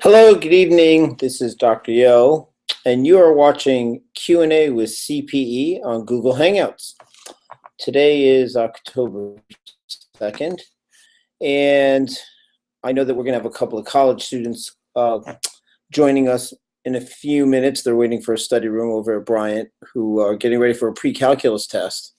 Hello, good evening. This is Dr. Yo, and you are watching Q&A with CPE on Google Hangouts. Today is October 2nd, and I know that we're going to have a couple of college students joining us in a few minutes. They're waiting for a study room over at Bryant, who are getting ready for a pre-calculus test.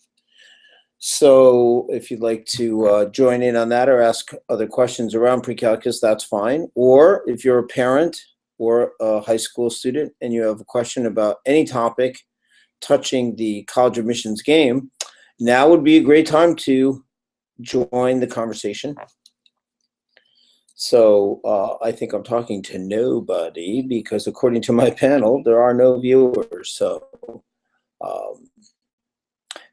So if you'd like to join in on that or ask other questions around pre-calculus, that's fine. Or if you're a parent or a high school student and you have a question about any topic touching the college admissions game, now would be a great time to join the conversation. So I think I'm talking to nobody because according to my panel, there are no viewers. So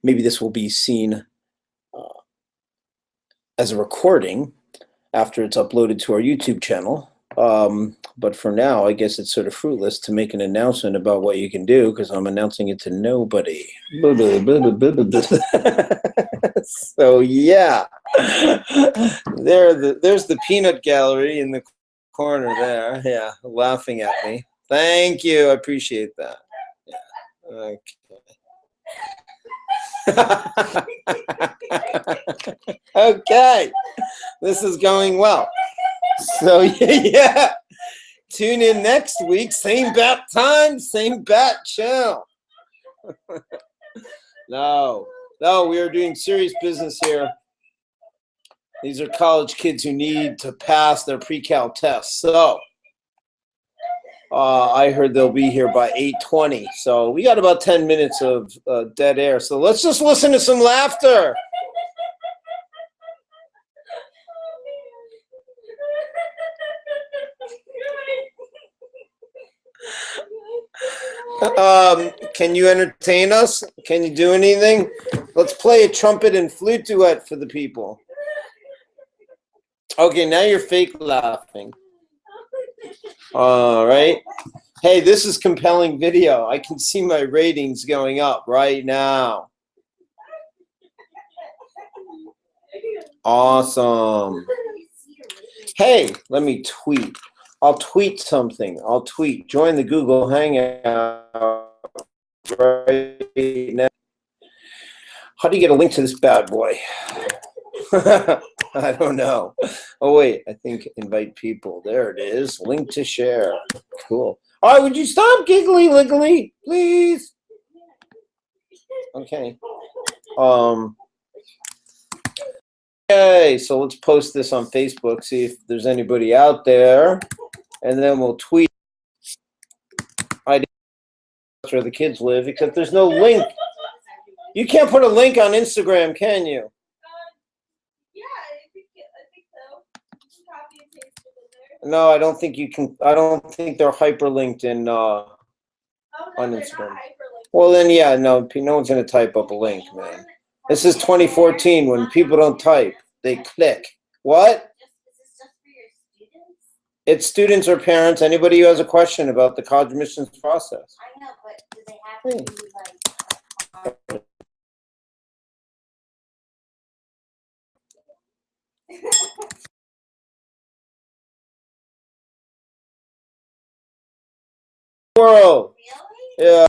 maybe this will be seen as a recording after it's uploaded to our YouTube channel. But for now, I guess it's sort of fruitless to make an announcement about what you can do because I'm announcing it to nobody. So yeah, there's the peanut gallery in the corner there. Yeah, laughing at me. Thank you. I appreciate that. Yeah. Okay. Okay, this is going well. So yeah, tune in next week, same bat time, same bat channel. No, we are doing serious business here. These are college kids who need to pass their pre-cal tests. So I heard they'll be here by 8:20. So we got about 10 minutes of dead air. So let's just listen to some laughter. Can you entertain us? Can you do anything? Let's play a trumpet and flute duet for the people. Okay, now you're fake laughing. All right. Hey, this is compelling video. I can see my ratings going up right now. Awesome. Hey, let me tweet. I'll tweet something. I'll tweet. Join the Google Hangout right now. How do you get a link to this bad boy? I don't know. Oh, wait. I think invite people. There it is. Link to share. Cool. All right. Would you stop giggly wiggly, please? Okay. Okay. So let's post this on Facebook. See if there's anybody out there. And then we'll tweet. That's where the kids live, except there's no link. You can't put a link on Instagram, can you? Yeah, I think so. You can copy and paste it in there. No, I don't think you can. I don't think they're hyperlinked in on Instagram. Well, then, yeah, no one's going to type up a link, man. This is 2014 when people don't type, they click. What? It's students or parents, anybody who has a question about the college admissions process. I know, but do they have to be like... World. Really? Yeah.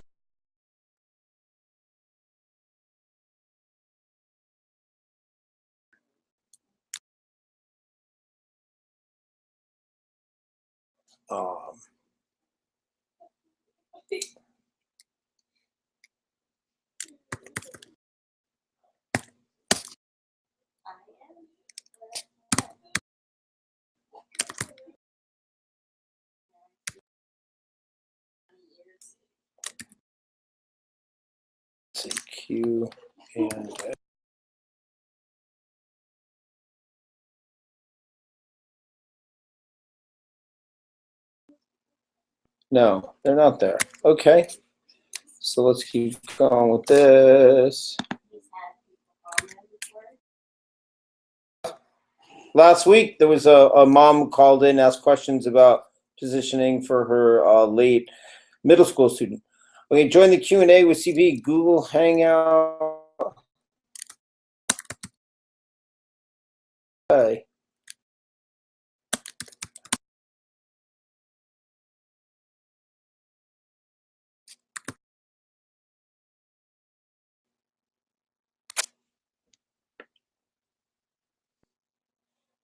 Q and no, they're not there. Okay. So let's keep going with this. Last week, there was a mom who called in, asked questions about positioning for her late middle school student. Okay, join the Q&A with CPE Google Hangout. Okay.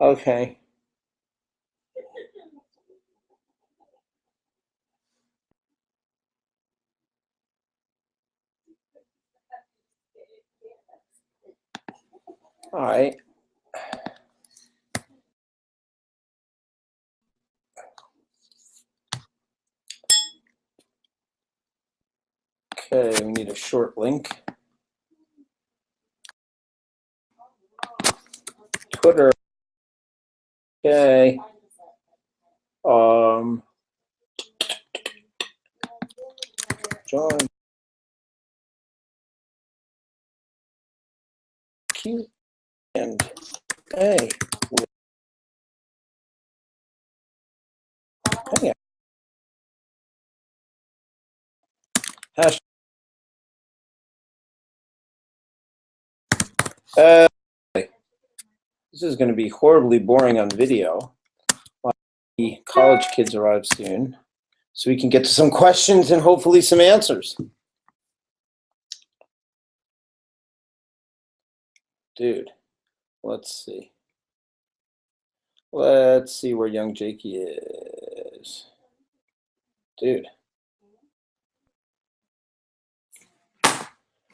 Okay. All right. Okay, we need a short link. Twitter. Okay. Join Q and A with Hangout. Hash. This is going to be horribly boring on video. The college kids arrive soon, so we can get to some questions and hopefully some answers. Dude, let's see. Let's see where young Jakey is. Dude.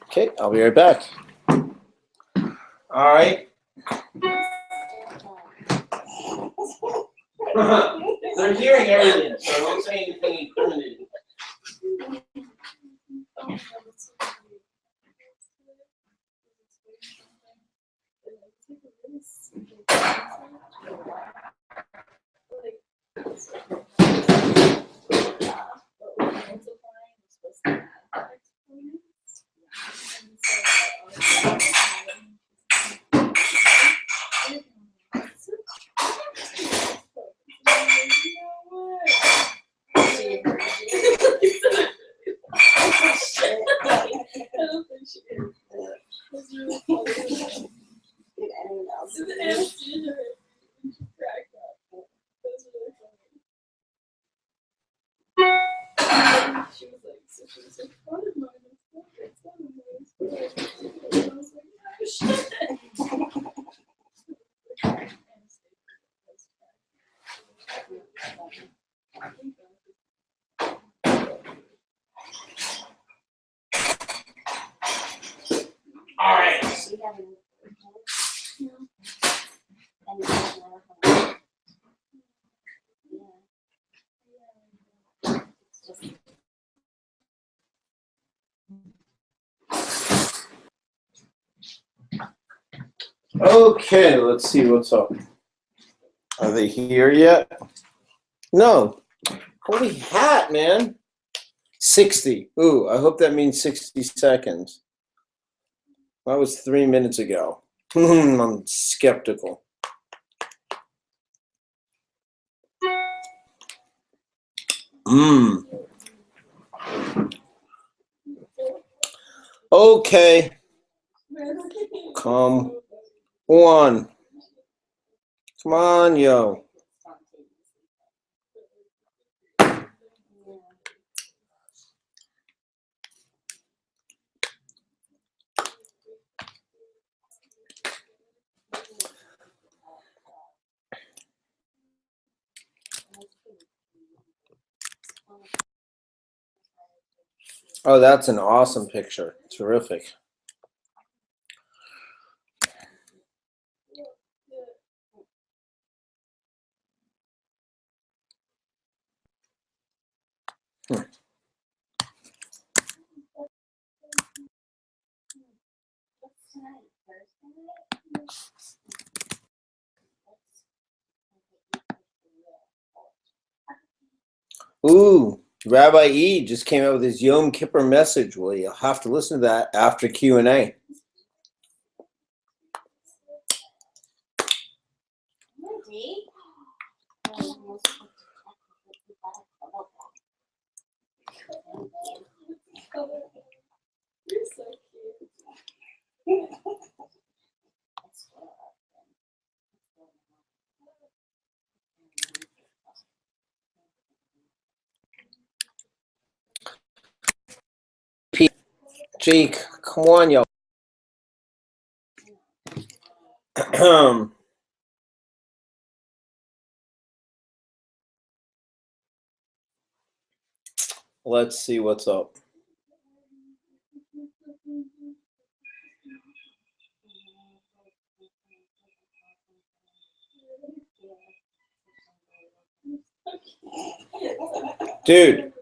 Okay, I'll be right back. All right. They're hearing everything, so don't say anything incriminating. All right. Okay, let's see what's up. Are they here yet? No. Holy hat, man. 60. Ooh, I hope that means 60 seconds. That was 3 minutes ago. I'm skeptical. Okay. Come on. Come on, yo. Oh, that's an awesome picture. Terrific. Ooh, Rabbi E just came out with his Yom Kippur Message. Well, you'll have to listen to that after Q&A. You're so cute. Jake, come on, yo. Let's see what's up. Dude.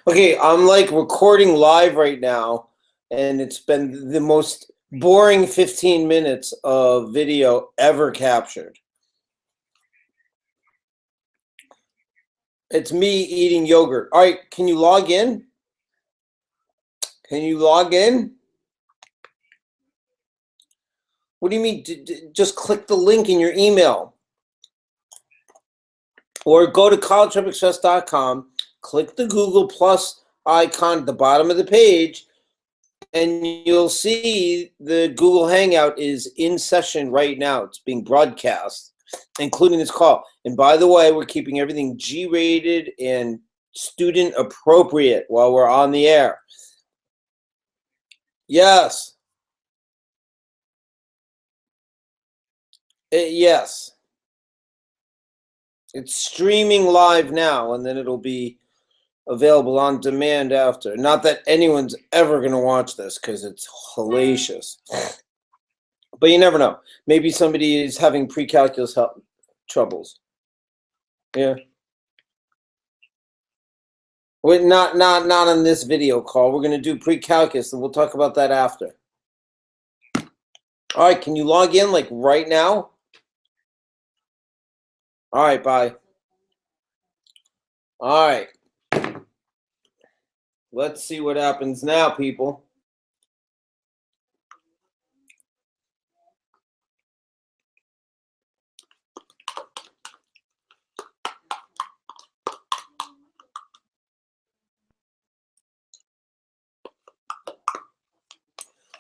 Okay, I'm like recording live right now, and it's been the most boring 15 minutes of video ever captured. It's me eating yogurt. All right, can you log in? Can you log in? What do you mean? Just click the link in your email. Or go to collegetrepexpress.com, click the Google Plus icon at the bottom of the page, and you'll see the Google Hangout is in session right now. It's being broadcast, including this call. And by the way, we're keeping everything G-rated and student appropriate while we're on the air. Yes. Yes. It's streaming live now, and then it'll be available on demand after. Not that anyone's ever going to watch this because it's hellacious. But you never know. Maybe somebody is having pre-calculus troubles. Yeah. Wait, not on this video call. We're going to do pre-calculus, and we'll talk about that after. All right, can you log in like right now? All right, bye. All right. Let's see what happens now, people.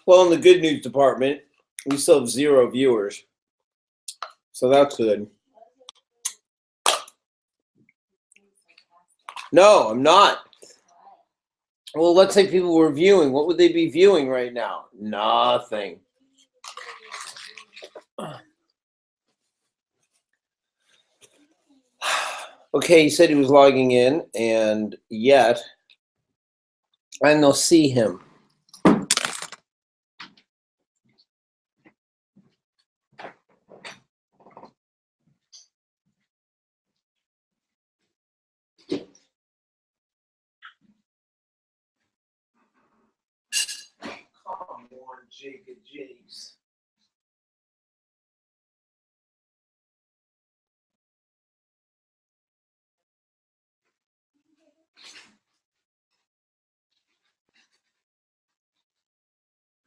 Well, in the good news department, we still have 0 viewers. So that's good. No, I'm not. Well, let's say people were viewing. What would they be viewing right now? Nothing. Okay, he said he was logging in, and yet I don't see him. Come on, Jacob Jakes.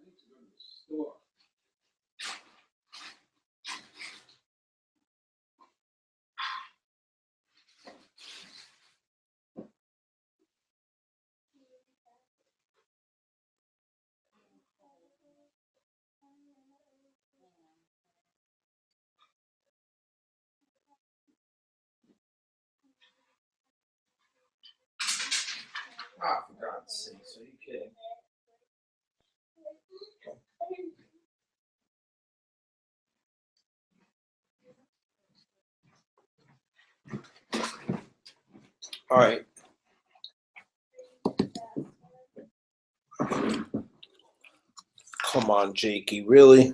I need to go to the store. Ah, for God's sake, are you kidding? All right. Come on, Jakey, really?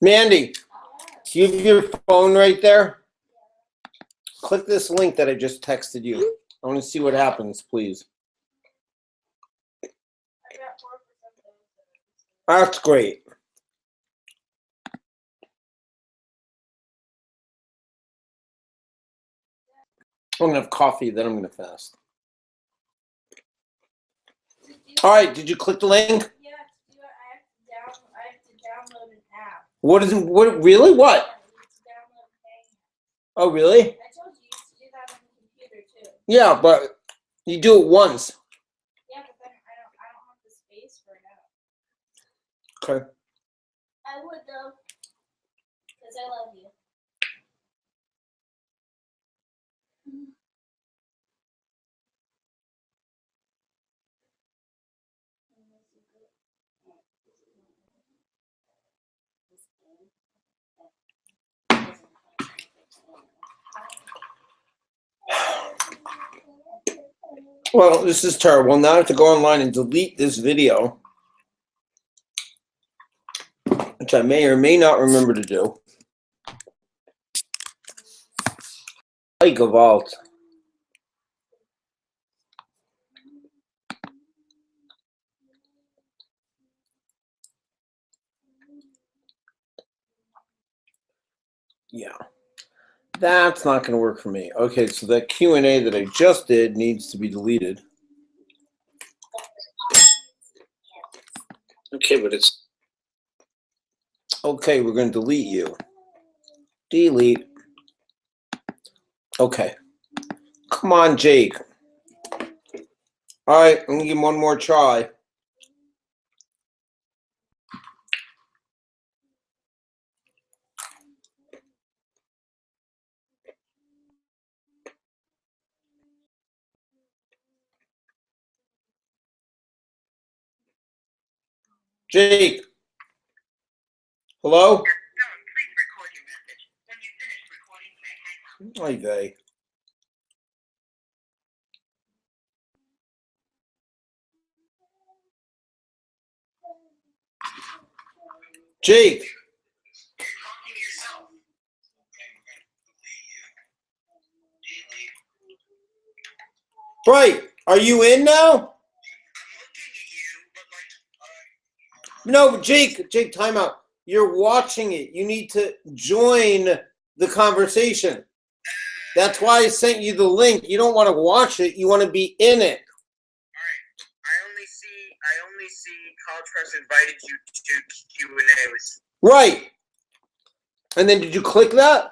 Mandy, do you have your phone right there? Click this link that I just texted you. I want to see what happens, please. That's great. I'm going to have coffee, then I'm going to fast. All right, did you click the link? Yeah, to do it, I have to download an app. What is it? What, really? What? Yeah, you have to download Hangout. Oh, really? I told you to do that on the computer too. Yeah, but you do it once. Yeah, but then I don't have the space for it. Okay. I would though, because I love you. Well, this is terrible. Now I have to go online and delete this video, which I may or may not remember to do. Like EVault. Yeah, that's not going to work for me. Okay, so that Q&A that I just did needs to be deleted. Okay, but it's... Okay, we're going to delete you. Delete. Okay. Come on, Jake. All right, I'm going to give him one more try. Jake. Hello? Please record your message. When you finish recording, you may hang up. Oy vey. Jake. You're talking to yourself. Right. Are you in now? I'm looking at you, but No, Jake, time out. You're watching it. You need to join the conversation. That's why I sent you the link. You don't want to watch it. You want to be in it. Alright. I only see College Press invited you to Q&A with. Right. And then did you click that?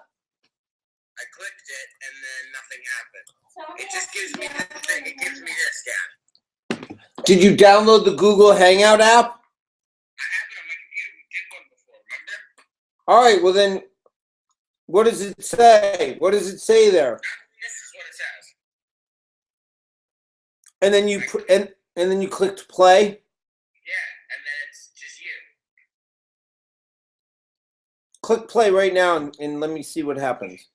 I clicked it and then nothing happened. It just gives me the thing. It gives me this, Dad. Did you download the Google Hangout app? I have it on my computer. We did one before, remember? All right, well then, what does it say? What does it say there? This is what it says. And then and then you clicked play. Yeah, and then it's just you. Click play right now and let me see what happens.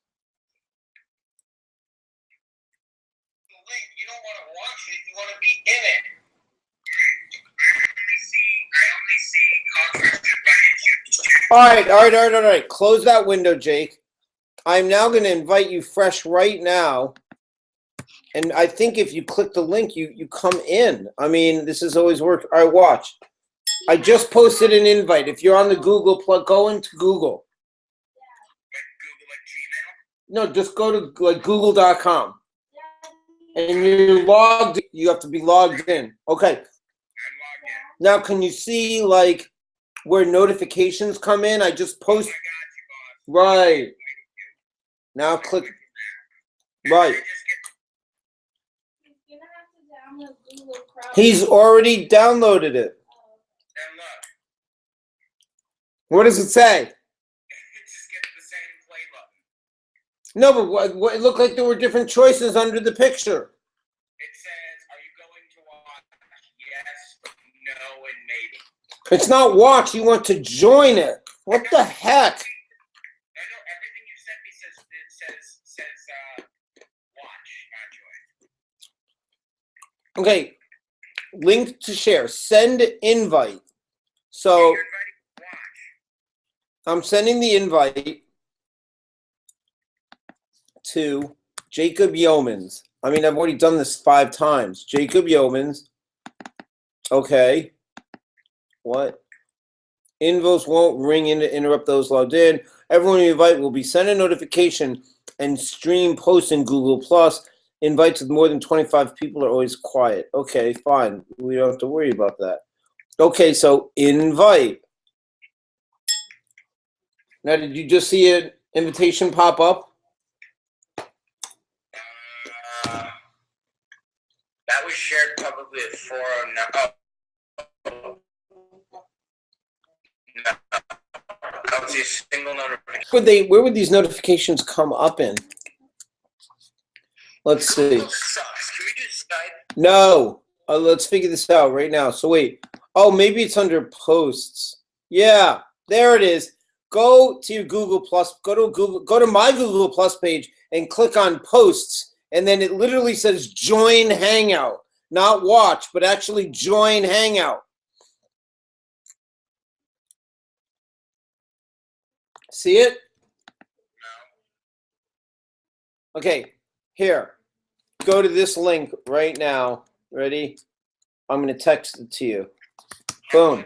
The link, you don't want to watch it. You want to be in it. I only see College Press invited you to. All right. Close that window, Jake. I'm now going to invite you fresh right now. And I think if you click the link, you come in. I mean, this has always worked. All right, watch. I just posted an invite. If you're on the Google plug, go into Google. Like Google, like Gmail? No, just go to like google.com. And you're logged. You have to be logged in. Okay. I'm logged in. Now, can you see like where notifications come in? I just Oh, I posted. got you, boss. Right. Now click. Right. He's gonna have to download Google Chrome. He's already downloaded it. And look, What does it say? it just gets the same play button. No, but what it looked like there were different choices under the picture. It says, are you going to watch? Yes, no, and maybe. It's not watch. You want to join it. What the heck? No, everything you sent me says watch, not join. Okay. Link to share. Send invite. So You're inviting to watch. I'm sending the invite to Jacob Yeomans. I mean, I've already done this 5 times. Jacob Yeomans. Okay. What? Invos won't ring in to interrupt those logged in. Everyone you invite will be sent a notification and stream posts in Google+. Invites with more than 25 people are always quiet. Okay, fine. We don't have to worry about that. Okay, so invite. Now, did you just see an invitation pop up? That was shared publicly at 4:09. Oh. No. I don't see a single notification. Where would these notifications come up in? Let's see. Google sucks. Can we do Skype? No. Let's figure this out right now. So wait. Oh, maybe it's under posts. Yeah, there it is. go to your Google Plus, go to my Google Plus page and click on posts, and then it literally says join Hangout, not watch, but actually join Hangout. See it? Okay, here. Go to this link right now. Ready? I'm going to text it to you. Boom.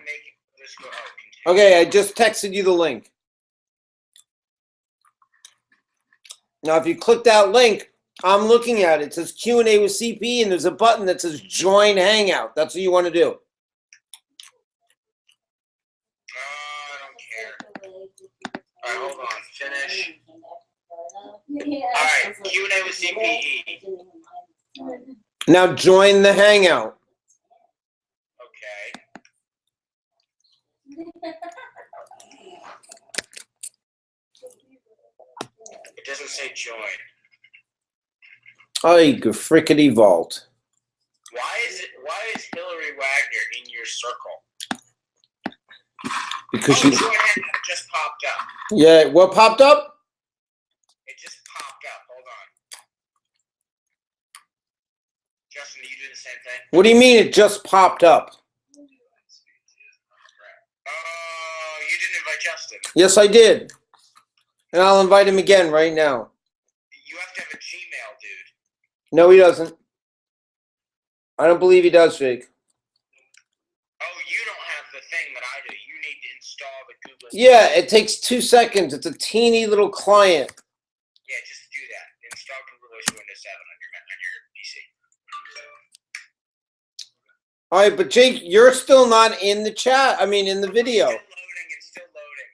Okay, I just texted you the link. Now, if you click that link, I'm looking at it. It says Q&A with CPE, and there's a button that says Join Hangout. That's what you want to do. I don't care. All right, hold on. Finish. All right, Q&A with CPE. Now, join the Hangout. Okay. It doesn't say join. Oh, you frickety vault. Why is Hillary Wagner in your circle? Because join Hangout just popped up. Yeah, what popped up? It just popped up. Hold on. Justin, you do the same thing? What do you mean it just popped up? You didn't invite Justin. Yes, I did. And I'll invite him again right now. You have to have a Gmail, dude. No, he doesn't. I don't believe he does, Jake. Oh, you don't have the thing that I do. You need to install the Google. Yeah, it takes 2 seconds. It's a teeny little client. Yeah, just do that. Install Google Windows 7 on your PC. All right, but Jake, you're still not in the chat. I mean, in the video. It's still loading.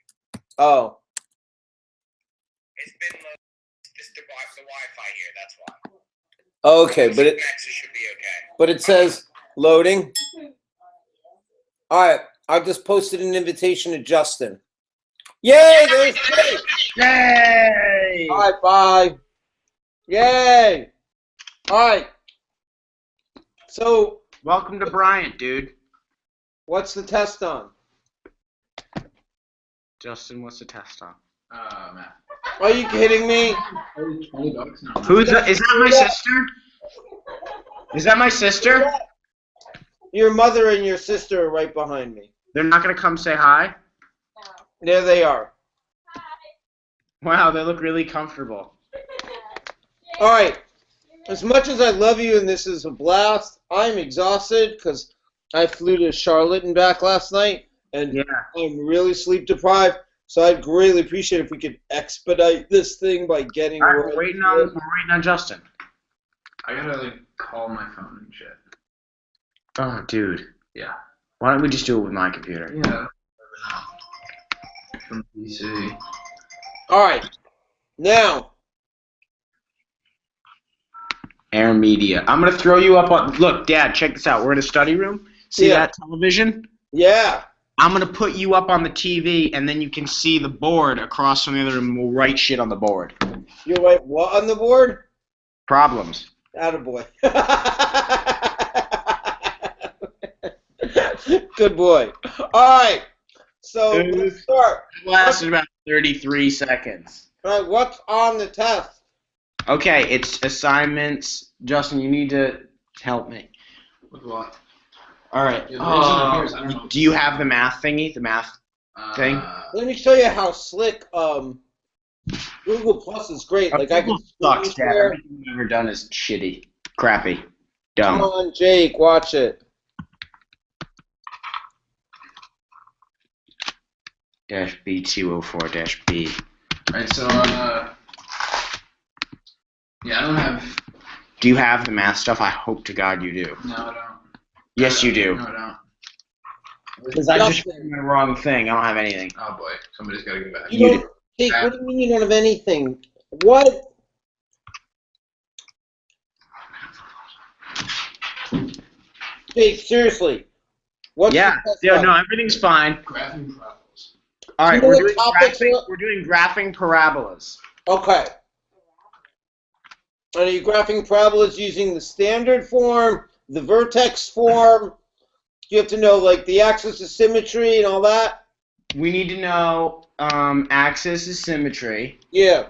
Oh. It's been loading. It's the Wi-Fi here. That's why. Okay, but it should be okay. But it says loading. All right, I've just posted an invitation to Justin. Yay! There's Jake. Yay! All right, bye. Yay! All right. So, Welcome to Bryant, dude. what's the test on? Justin, what's the test on? Matt. Are you kidding me? $20 now. Who's that? Is that my sister? Is that my sister? Your mother and your sister are right behind me. They're not gonna come say hi? There they are. Wow, they look really comfortable. All right. As much as I love you and this is a blast, I'm exhausted because I flew to Charlotte and back last night, and Yeah. I'm really sleep deprived. So I'd greatly appreciate if we could expedite this thing by getting. All right, we're waiting on Justin. I gotta like call my phone and shit. Oh, dude. Yeah. Why don't we just do it with my computer? Yeah. From PC. All right. Now. Air Media. I'm gonna throw you up on. Look, Dad, check this out. We're in a study room. See Yeah. that television? Yeah. I'm gonna put you up on the TV, and then you can see the board across from the other room. We'll write shit on the board. You'll write what on the board? Problems. Attaboy. Good boy. All right. So let's start. It lasted about 33 seconds. All right. What's on the test? Okay, it's assignments. Justin, you need to help me. With what? All right. Yeah, the reason I'm here is I don't know. Do you have the math thingy? The math thing? Let me show you how slick Google Plus is great. Like I can sucks, Dad. Everything you've ever done is shitty, crappy, dumb. Come on, Jake, watch it. Dash B 204 dash B. Alright, so yeah, I don't have. Do you have the math stuff? I hope to God you do. No, I don't. Yes, you do. No, I don't. Because I just did the wrong thing. I don't have anything. Oh boy, somebody's gotta get back. You don't, Jake, what do you mean you don't have anything? What? Jake, seriously. What's Yeah. the test Yeah. on? No, everything's fine. Graphing parabolas. All right, Do you know we're what doing topics graphing. are- We're doing graphing parabolas. Okay. And are you graphing parabolas using the standard form, the vertex form? You have to know like the axis of symmetry and all that. We need to know axis is symmetry. Yeah.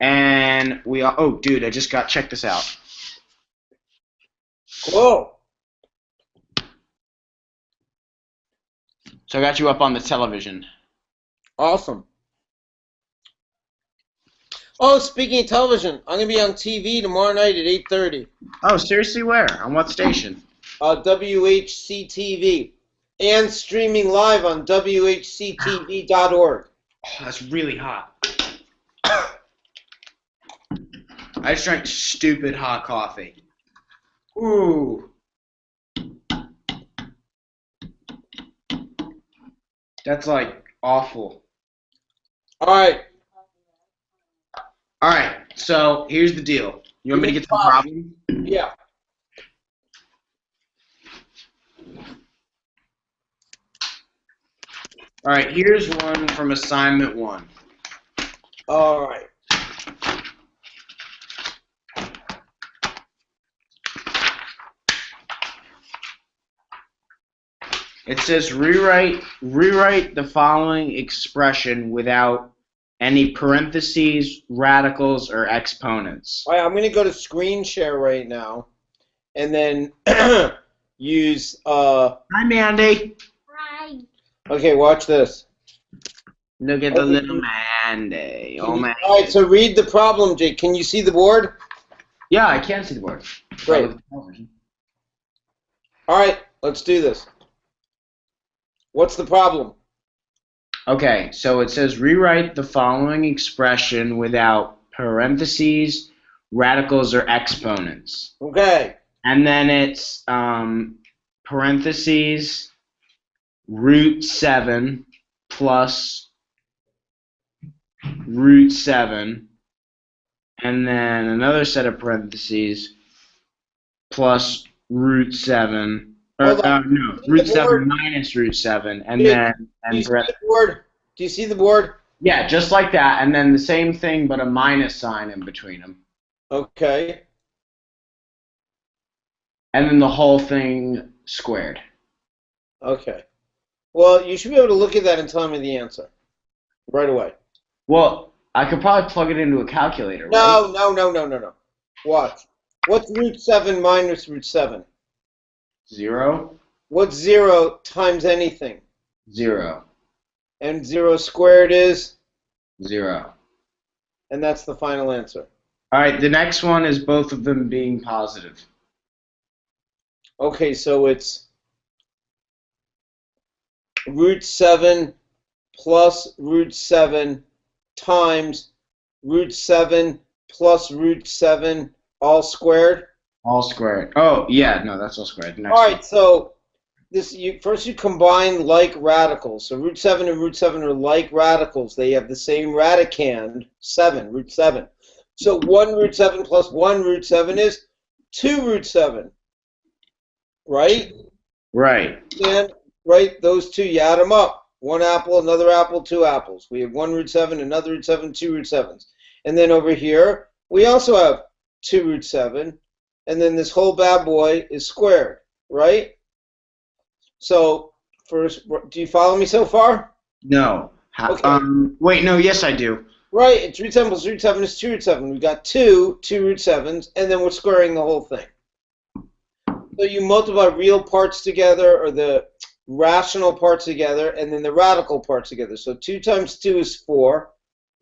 And oh, dude, check this out. Whoa. So I got you up on the television. Awesome. Oh, speaking of television, I'm going to be on TV tomorrow night at 8:30. Oh, seriously, where? On what station? WHCTV. And streaming live on WHCTV.org. Oh, that's really hot. I just drank stupid hot coffee. Ooh. That's like awful. Alright. Alright, so here's the deal. You want me to get to the problem? Yeah. Alright, here's one from assignment 1. Alright. It says rewrite the following expression without any parentheses, radicals, or exponents. Alright, I'm going to go to screen share right now. And then use... Hi, Mandy. Right. Okay, watch this. Look at the little Mandy. Oh, man. Alright, so read the problem, Jake. Can you see the board? Yeah, I can see the board. Great. Alright, let's do this. What's the problem? Okay, so it says rewrite the following expression without parentheses, radicals, or exponents. Okay. And then it's parentheses, root 7 plus root 7, and then another set of parentheses plus root 7. No, root 7 minus root 7, and then do you see the board? Do you see the board? yeah, just like that, and then the same thing, but a minus sign in between them, Okay. and then the whole thing squared. Okay. Well, you should be able to look at that and tell me the answer right away. Well, I could probably plug it into a calculator, right? No. Watch. What's root 7 minus root 7? 0, What's 0 times anything? 0, And 0 squared is? 0. And that's the final answer. All right, the next one is both of them being positive. Okay, so it's root 7 plus root 7 times root 7 plus root 7 all squared. All squared. Oh, yeah, no, that's all squared. Next All right, one. so first you combine like radicals. So root 7 and root 7 are like radicals. They have the same radicand, 7, root 7. So 1 root 7 plus 1 root 7 is 2 root 7, right? Right. And right, those two, you add them up. 1 apple, another apple, 2 apples. We have 1 root 7, another root 7, 2 root 7s. And then over here, we also have 2 root 7. And then this whole bad boy is squared, right? So, first, do you follow me so far? No. Okay. Wait, no, yes, I do. Right, it's root 7 plus root 7 is 2 root 7. We've got 2 root 7s, and then we're squaring the whole thing. So you multiply real parts together, or the rational parts together, and then the radical parts together. So 2 times 2 is 4.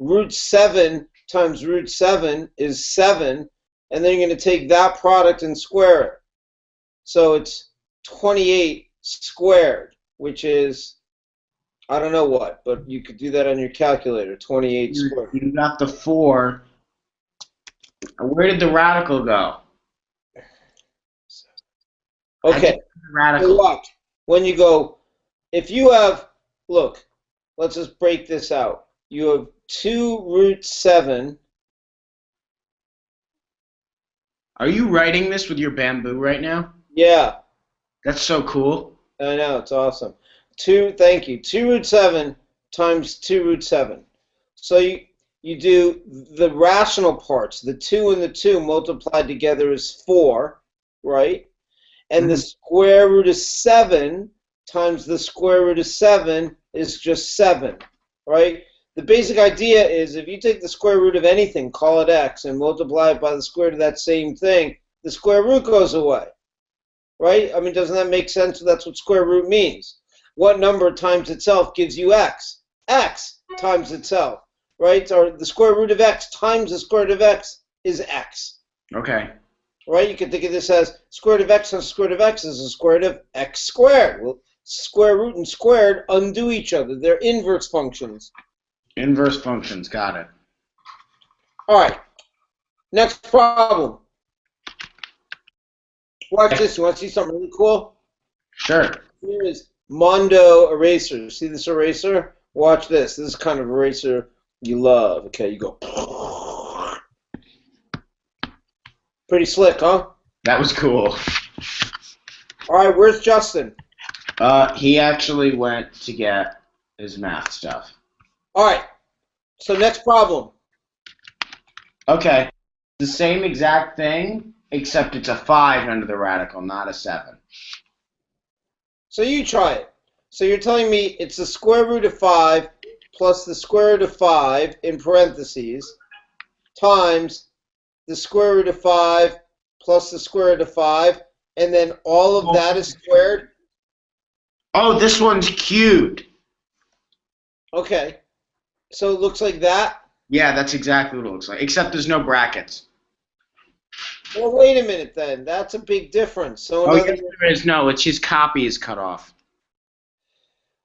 Root 7 times root 7 is 7. And then you're going to take that product and square it. So it's 28 squared, which is, I don't know what, but you could do that on your calculator, 28 squared. You got the 4. Where did the radical go? Okay, Radical. so watch. When you go, if you have, look, let's just break this out. You have 2 root 7. Are you writing this with your bamboo right now? Yeah, That's so cool. I know, it's awesome. Thank you. 2 root 7 times 2 root 7. So you do the rational parts. The 2 and the 2 multiplied together is 4, right? And the square root of 7 times the square root of 7 is just 7. right? The basic idea is if you take the square root of anything, call it x, and multiply it by the square root of that same thing, the square root goes away, right? I mean, doesn't that make sense? That's what square root means. What number times itself gives you x? X times itself, right? Or the square root of x times the square root of x is x. Okay. Right? You can think of this as square root of x times square root of x is the square root of x squared. Well, square root and squared undo each other. They're inverse functions. Inverse functions, got it. All right. Next problem. Watch this. You want to see something really cool? Sure. Here is Mondo eraser. See this eraser? Watch this. This is kind of eraser you love. Okay, you go. Pretty slick, huh? That was cool. All right, where's Justin? He actually went to get his math stuff. All right. So next problem. Okay. The same exact thing, except it's a 5 under the radical, not a 7. So you try it. So you're telling me it's the square root of 5 plus the square root of 5 in parentheses times the square root of 5 plus the square root of 5, and then all of that is squared? Oh, this one's cubed. Okay. So it looks like that? Yeah, that's exactly what it looks like, except there's no brackets. Well, wait a minute then. That's a big difference. So Oh, yes, there is. No, it's his copy is cut off.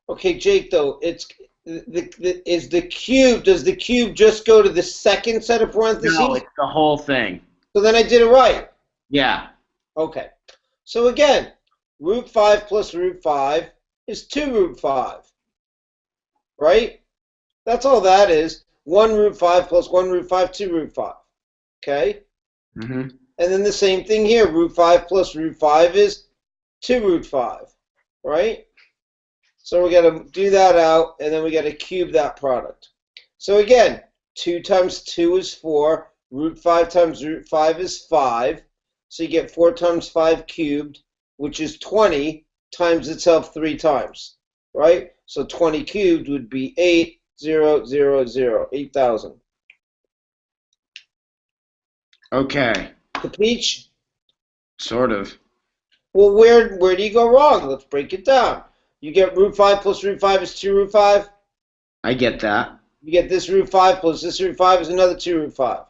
okay, Jake, though, it's is the cube, does the cube just go to the second set of parentheses? No, it's the whole thing. So then I did it right. Yeah. Okay. So again, root 5 plus root 5 is 2 root 5. Right? That's all that is. 1 root 5 plus 1 root 5, 2 root 5. Okay? Mm-hmm. And then the same thing here. Root 5 plus root 5 is 2 root 5. Right? So we got to do that out, and then we got to cube that product. So again, 2 times 2 is 4. Root 5 times root 5 is 5. So you get 4 times 5 cubed, which is 20 times itself 3 times. Right? So 20 cubed would be 8,000. Okay. Capiche? Sort of. Well, where do you go wrong? Let's break it down. You get root 5 plus root 5 is 2 root 5. I get that. You get this root 5 plus this root 5 is another 2 root 5.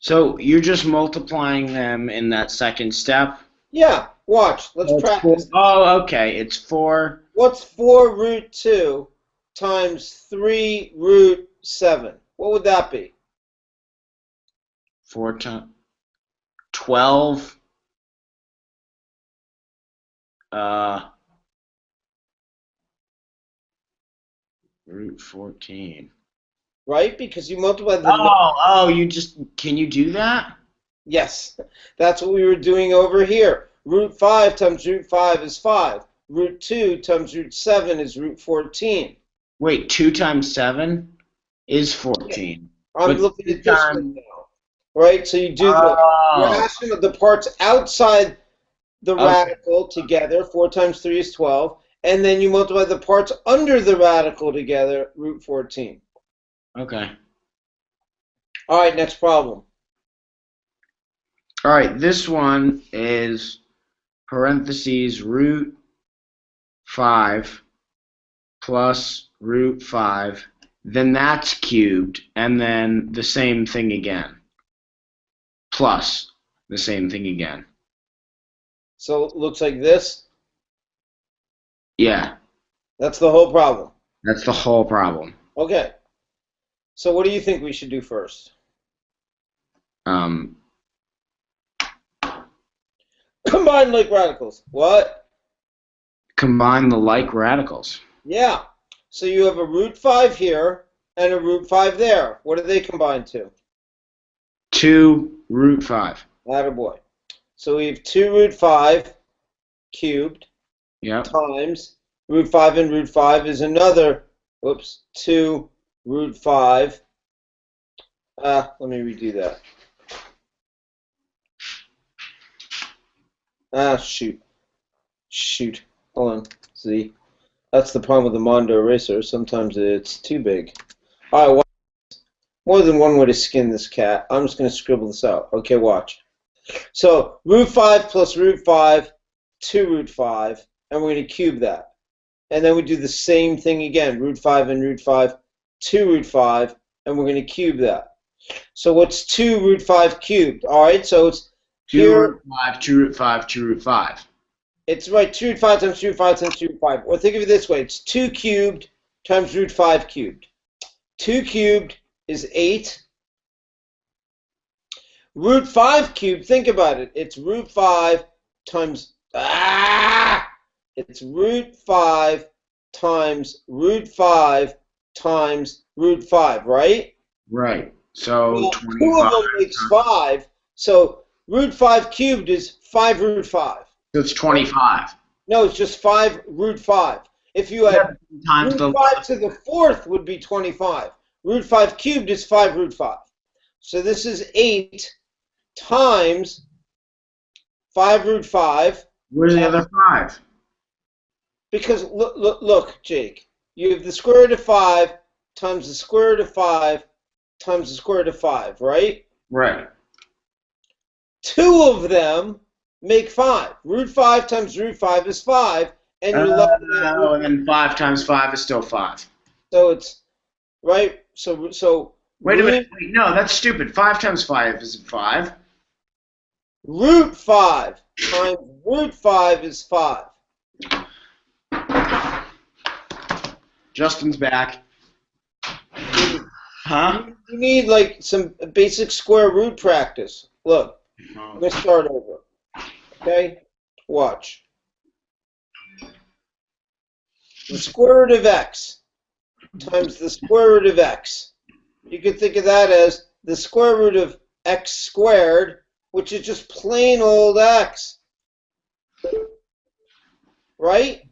So you're just multiplying them in that second step? Yeah, watch. Let's practice. Oh, okay. It's 4. What's 4 root 2 times 3 root 7? What would that be? 4 times 12. Root 14. Right? Because you multiply the... Can you do that? Yes. That's what we were doing over here. Root 5 times root 5 is 5. Root 2 times root 7 is root 14. Wait, 2 times 7 is 14. I'm looking at this one now. Right? So you do you're asking the parts outside the radical together. 4 times 3 is 12. And then you multiply the parts under the radical together, root 14. Okay. All right, next problem. All right, this one is parentheses root 5 plus root 5. Then that's cubed, and then the same thing again. Plus the same thing again. So it looks like this. Yeah. That's the whole problem. That's the whole problem. Okay. So what do you think we should do first? Combine like radicals. What? Combine the like radicals. Yeah. So you have a root 5 here and a root 5 there. What do they combine to? 2 root 5. Attaboy. So we have 2 root 5 cubed. Yep. Times root 5 and root 5 is another, 2 root 5. Let me redo that. Shoot. Hold on. See? That's the problem with the Mondo eraser. Sometimes it's too big. All right, more than one way to skin this cat. I'm just going to scribble this out. Okay, watch. So root 5 plus root 5, 2 root 5, and we're going to cube that. And then we do the same thing again, root 5 and root 5, 2 root 5, and we're going to cube that. So what's 2 root 5 cubed? All right, so it's 2 root 5, 2 root 5, 2 root 5. It's right, 2 root 5 times 2 root 5 times 2 root 5. Or think of it this way, it's 2 cubed times root 5 cubed. 2 cubed is 8. Root 5 cubed, think about it. It's root 5 times, it's root 5 times root 5 times root 5, right? Right. So Well, 25. 2 of them makes 5. So root 5 cubed is 5 root 5. So it's 25. No, it's just 5 root 5. If you had Times root 5 to the 4th would be 25. Root 5 cubed is 5 root 5. So this is 8 times 5 root 5. Where's the other 5? Because look, Jake. You have the square root of 5 times the square root of 5 times the square root of 5, right? Right. 2 of them make 5. Root 5 times root 5 is 5. And you're left with and then 5 times 5 is still 5. So it's, right? So Wait a minute. Wait, no, that's stupid. 5 times 5 is 5. Root 5 times root 5 is 5. Justin's back. Huh? You need like some basic square root practice. Look, I'm going to start over. Okay? Watch. The square root of x times the square root of x. You could think of that as the square root of x squared, which is just plain old x. Right?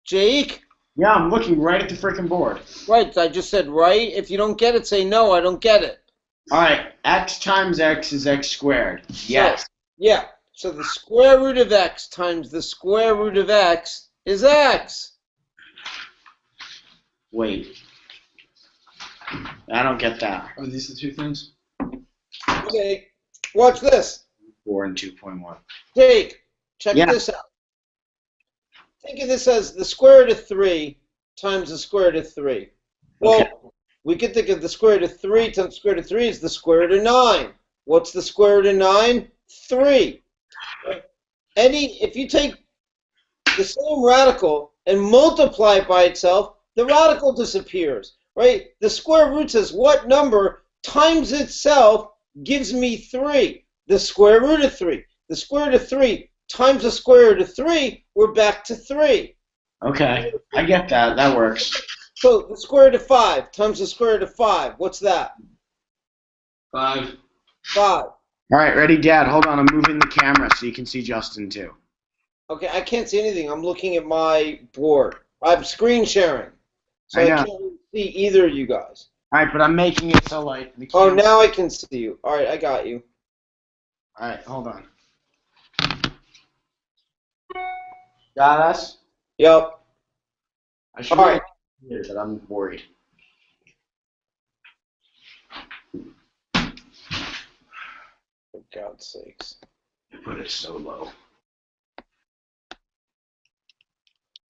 Jake? Yeah, I'm looking right at the freaking board. Right, I just said right. If you don't get it, say no, I don't get it. All right, x times x is x squared. Yes. So, yeah, so the square root of x times the square root of x is x. Wait. I don't get that. Are these the two things? Okay, watch this. 4 and 2.1. Jake, check Yeah. this out. Think of this as the square root of 3 times the square root of 3. Well, Okay. we could think of the square root of 3 times the square root of 3 as the square root of 9. What's the square root of 9? 3. If you take the same radical and multiply it by itself, the radical disappears, right? The square root says what number times itself gives me 3? The square root of 3. The square root of 3 times the square root of 3, we're back to 3. Okay, I get that. That works. So the square root of 5 times the square root of 5, what's that? 5. 5. All right, ready, Dad? Hold on, I'm moving the camera so you can see Justin too. Okay, I can't see anything. I'm looking at my board. I'm screen sharing. So I I know. can't really see either of you guys. All right, but I'm making it so like the Oh, camera. now I can see you. All right, I got you. All right, hold on. Got us? Yep. I should All right. be here, but I'm worried. For God's sakes. Put it so low.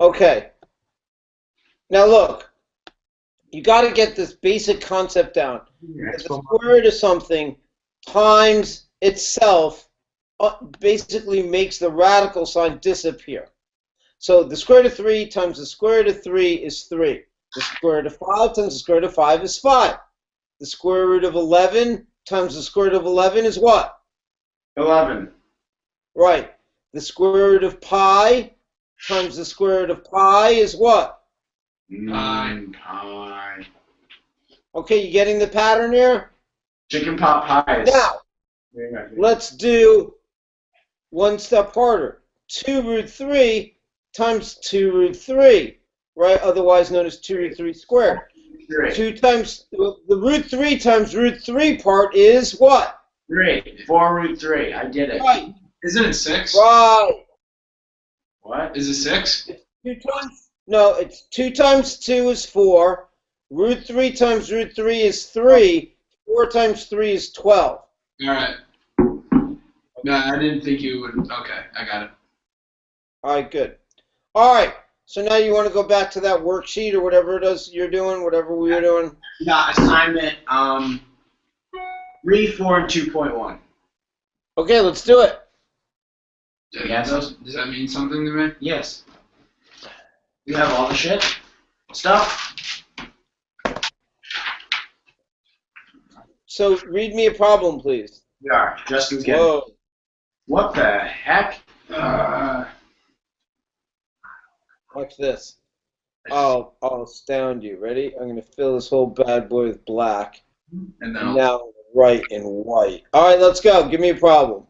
Okay. Now look, you got to get this basic concept down. The square root of something times itself basically makes the radical sign disappear. So the square root of 3 times the square root of 3 is 3. The square root of 5 times the square root of 5 is 5. The square root of 11 times the square root of 11 is what? 11. Right. The square root of pi times the square root of pi is what? Pi. Okay, you getting the pattern here? Chicken pot pies. Now, let's do one step harder. 2 root 3 times 2 root 3, right? Otherwise known as 2 root 3 squared. 2 times, the root 3 times root 3 part is what? 3. 4 root 3. I did it. Right. Isn't it 6? Right. What? Is it 6? 2 times No, it's 2 times 2 is 4. Root 3 times root 3 is 3. 4 times 3 is 12. All right. No, I didn't think you would. Okay, I got it. All right, good. All right, so now you want to go back to that worksheet or whatever it is you're doing, whatever we were doing? Yeah, assignment 3, 4, and 2.1. Okay, let's do it. Does that mean something to me? Yes. You have all the shit? Stuff? So read me a problem, please. We are. Justin's getting. Whoa. What the heck? Watch this. I'll astound you. Ready? I'm going to fill this whole bad boy with black. And And now write in white. All right, let's go. Give me a problem.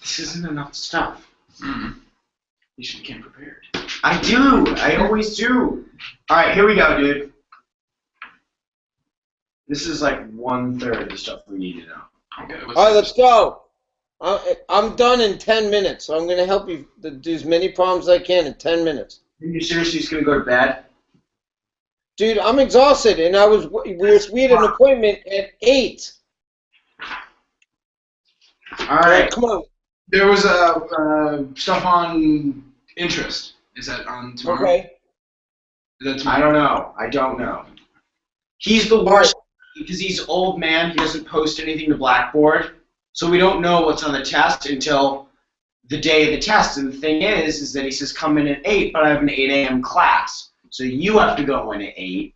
This isn't enough stuff. You should have came prepared. I do. I always do. All right, here we go, dude. This is like 1/3 of the stuff we need to know. Okay. All right, let's go. I'm done in 10 minutes, so I'm going to help you do as many problems as I can in 10 minutes. Are you seriously just gonna go to bed? Dude, I'm exhausted, and we had an appointment at 8. All right. Come on. There was stuff on interest. Is that on tomorrow? Okay. Is that tomorrow? I don't know. He's the worst because he's old man. He doesn't post anything to Blackboard, so we don't know what's on the test until the day of the test. And the thing is that he says come in at 8, but I have an 8 a.m. class, so you have to go in at 8.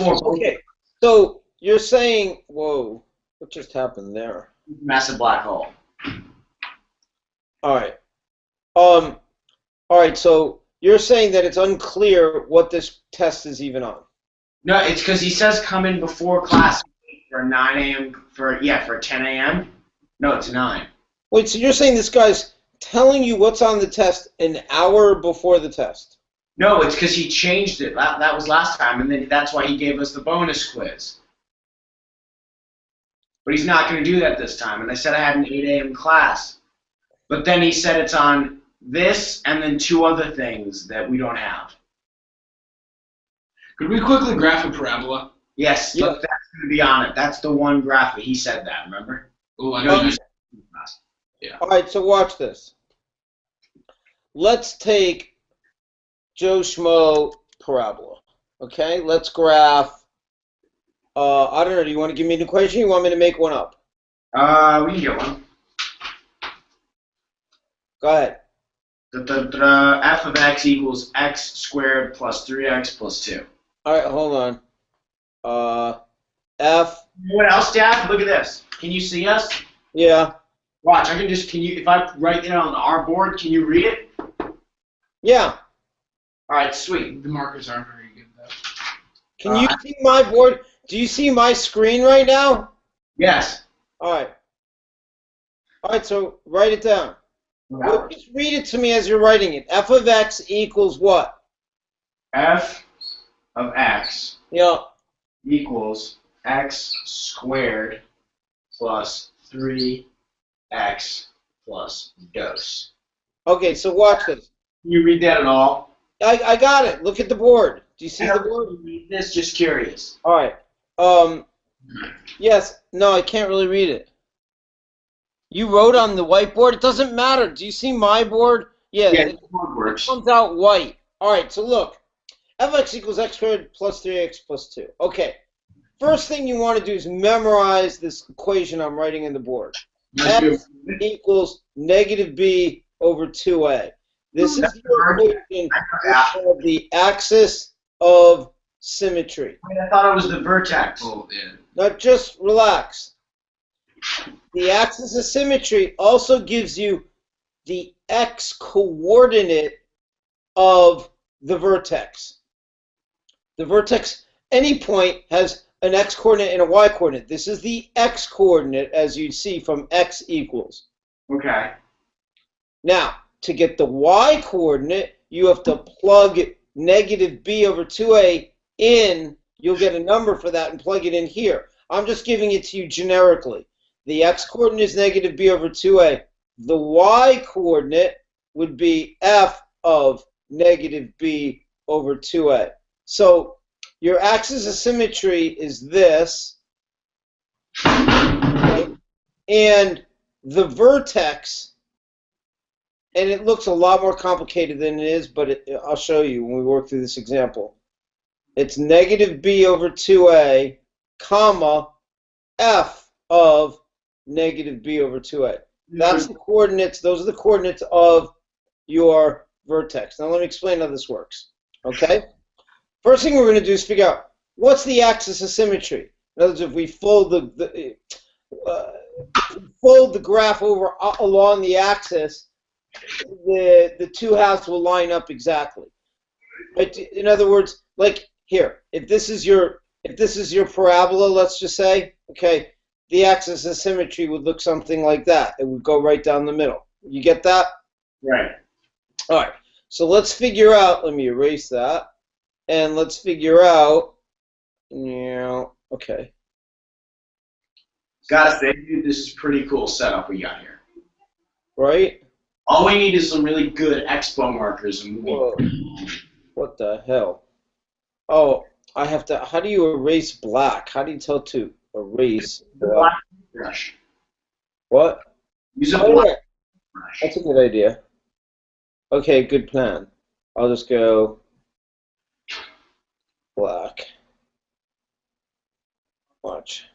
Okay. So you're saying, whoa, what just happened there? Massive black hole. All right. All right. So you're saying that it's unclear what this test is even on. No, it's because he says come in before class for 9 a.m. for 10 a.m. No, it's 9. Wait. So you're saying this guy's telling you what's on the test an hour before the test? No, it's because he changed it. That was last time, and then that's why he gave us the bonus quiz. But he's not going to do that this time. And I said I had an 8 a.m. class. But then he said it's on this and then 2 other things that we don't have. Could we quickly graph a parabola? Yes, Yeah. look, that's going to be on it. That's the one graph that he said that, remember? Oh, I know. Yeah. All right. So watch this. Let's take Joe Schmo parabola. Okay. Let's graph. I don't know. Do you want to give me an equation? Or you want me to make one up? We can get one. Go ahead. F of x equals x squared plus 3x plus 2. All right. Hold on. F. What else, Dad? Look at this. Can you see us? Yeah. Watch. If I write it on our board, can you read it? Yeah. All right, sweet. The markers aren't very good, though. Can you see my board? Do you see my screen right now? Yes. All right. All right, so write it down. Well, just read it to me as you're writing it. F of x equals what? F of x Yeah. equals x squared plus 3x plus dose. Okay, so watch this. Can you read that at all? I got it. Look at the board. Do you see the board? Read this, just curious. All right. Yes. No, I can't really read it. You wrote on the whiteboard. It doesn't matter. Do you see my board? Yeah. The board works. Comes out white. All right, so look. Fx equals x squared plus 3x plus 2. Okay. First thing you want to do is memorize this equation I'm writing in the board. X equals negative b over 2a. This is the equation of the axis of symmetry. I thought it was the vertex. Oh, yeah. Now just relax. The axis of symmetry also gives you the x coordinate of the vertex. The vertex, any point, has an x coordinate and a y coordinate. This is the x coordinate, as you see from x equals. Okay. Now, to get the y coordinate, you have to plug negative b over 2a in. You'll get a number for that and plug it in here. I'm just giving it to you generically. The x coordinate is negative b over 2a. The y coordinate would be f of negative b over 2a. So your axis of symmetry is this, okay? And the vertex, and it looks a lot more complicated than it is, but I'll show you when we work through this example. It's negative b over 2a, comma, f of negative b over 2a. That's the coordinates. Those are the coordinates of your vertex. Now let me explain how this works. Okay? First thing we're going to do is figure out what's the axis of symmetry. In other words, if we fold the graph over along the axis, the two halves will line up exactly. But in other words, like here, if this is your parabola, let's just say, okay, the axis of symmetry would look something like that. It would go right down the middle. You get that? Right. All right. So let's figure out. Let me erase that, and let's figure out. Okay. Gotta say, dude, this is pretty cool setup we got here. Right? All we need is some really good expo markers and Whoa. What the hell? Oh, I have to. How do you erase black? How do you tell to erase black? Brush. What? Use a Oh, black yeah. brush. That's a good idea. Okay, good plan. I'll just go black. Watch.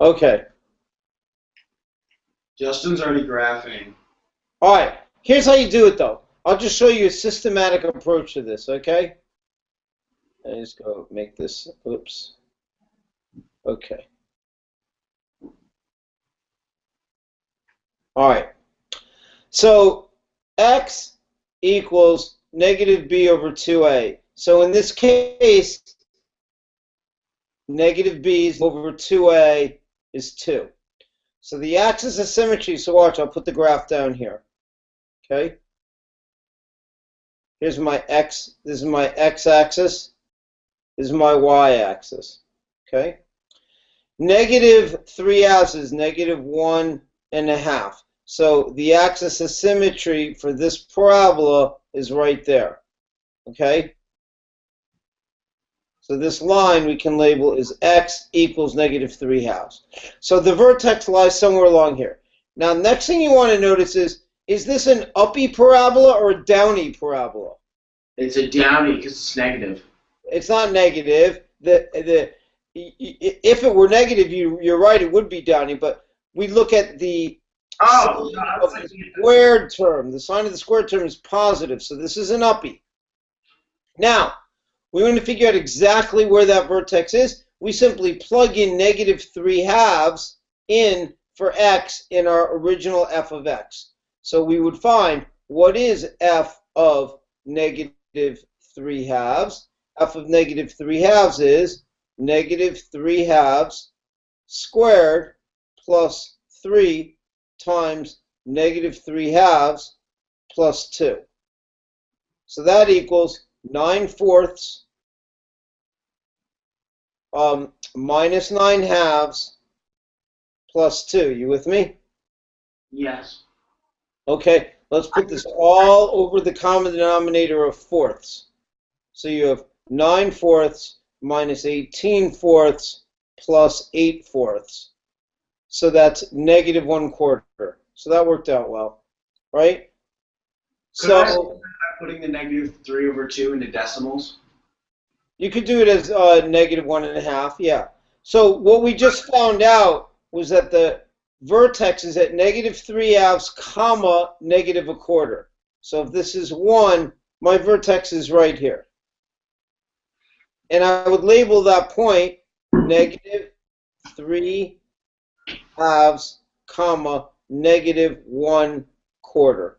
Okay. Justin's already graphing. All right. Here's how you do it, though. I'll just show you a systematic approach to this, okay? I just go make this. Oops. Okay. All right. So x equals negative b over 2a. So in this case, negative b over 2a is 2. So the axis of symmetry, so watch, I'll put the graph down here. Okay? Here's my x, this is my x-axis, this is my y-axis. Okay? Negative 3/2 is negative 1.5. So the axis of symmetry for this parabola is right there. Okay? So this line we can label is x equals negative 3/2. So the vertex lies somewhere along here. Now, next thing you want to notice is this an uppy parabola or a downy parabola? It's a downy because it's negative. It's not negative. If it were negative, you're right, it would be downy, but we look at the squared term. The sign of the squared term is positive, so this is an uppy. Now, we want to figure out exactly where that vertex is. We simply plug in negative 3/2 in for x in our original f of x. So we would find what is f of negative 3/2. F of negative 3/2 is negative 3/2 squared plus 3 times negative 3/2 plus 2. So that equals 9/4 minus 9/2 plus 2. You with me? Yes. Okay, let's put this all over the common denominator of fourths. So you have 9/4 minus 18/4 plus 8/4. So that's negative 1/4. So that worked out well, right? Could I So start by putting the negative 3 over 2 into decimals? you could do it as negative 1.5, yeah. So what we just found out was that the vertex is at negative 3/2 comma negative 1/4. So if this is 1, my vertex is right here. And I would label that point negative 3/2 comma negative 1/4.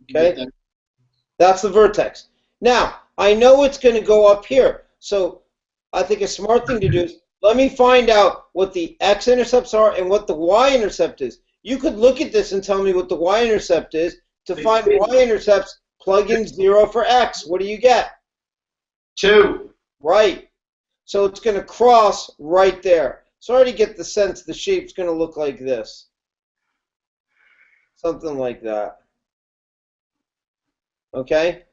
Okay? That's the vertex. Now, I know it's going to go up here. So I think a smart thing to do is let me find out what the x-intercepts are and what the y-intercept is. You could look at this and tell me what the y-intercept is. To find y-intercepts, plug in 0 for x. What do you get? 2. Right. So it's going to cross right there. So I already get the sense the shape's going to look like this. Something like that. Okay?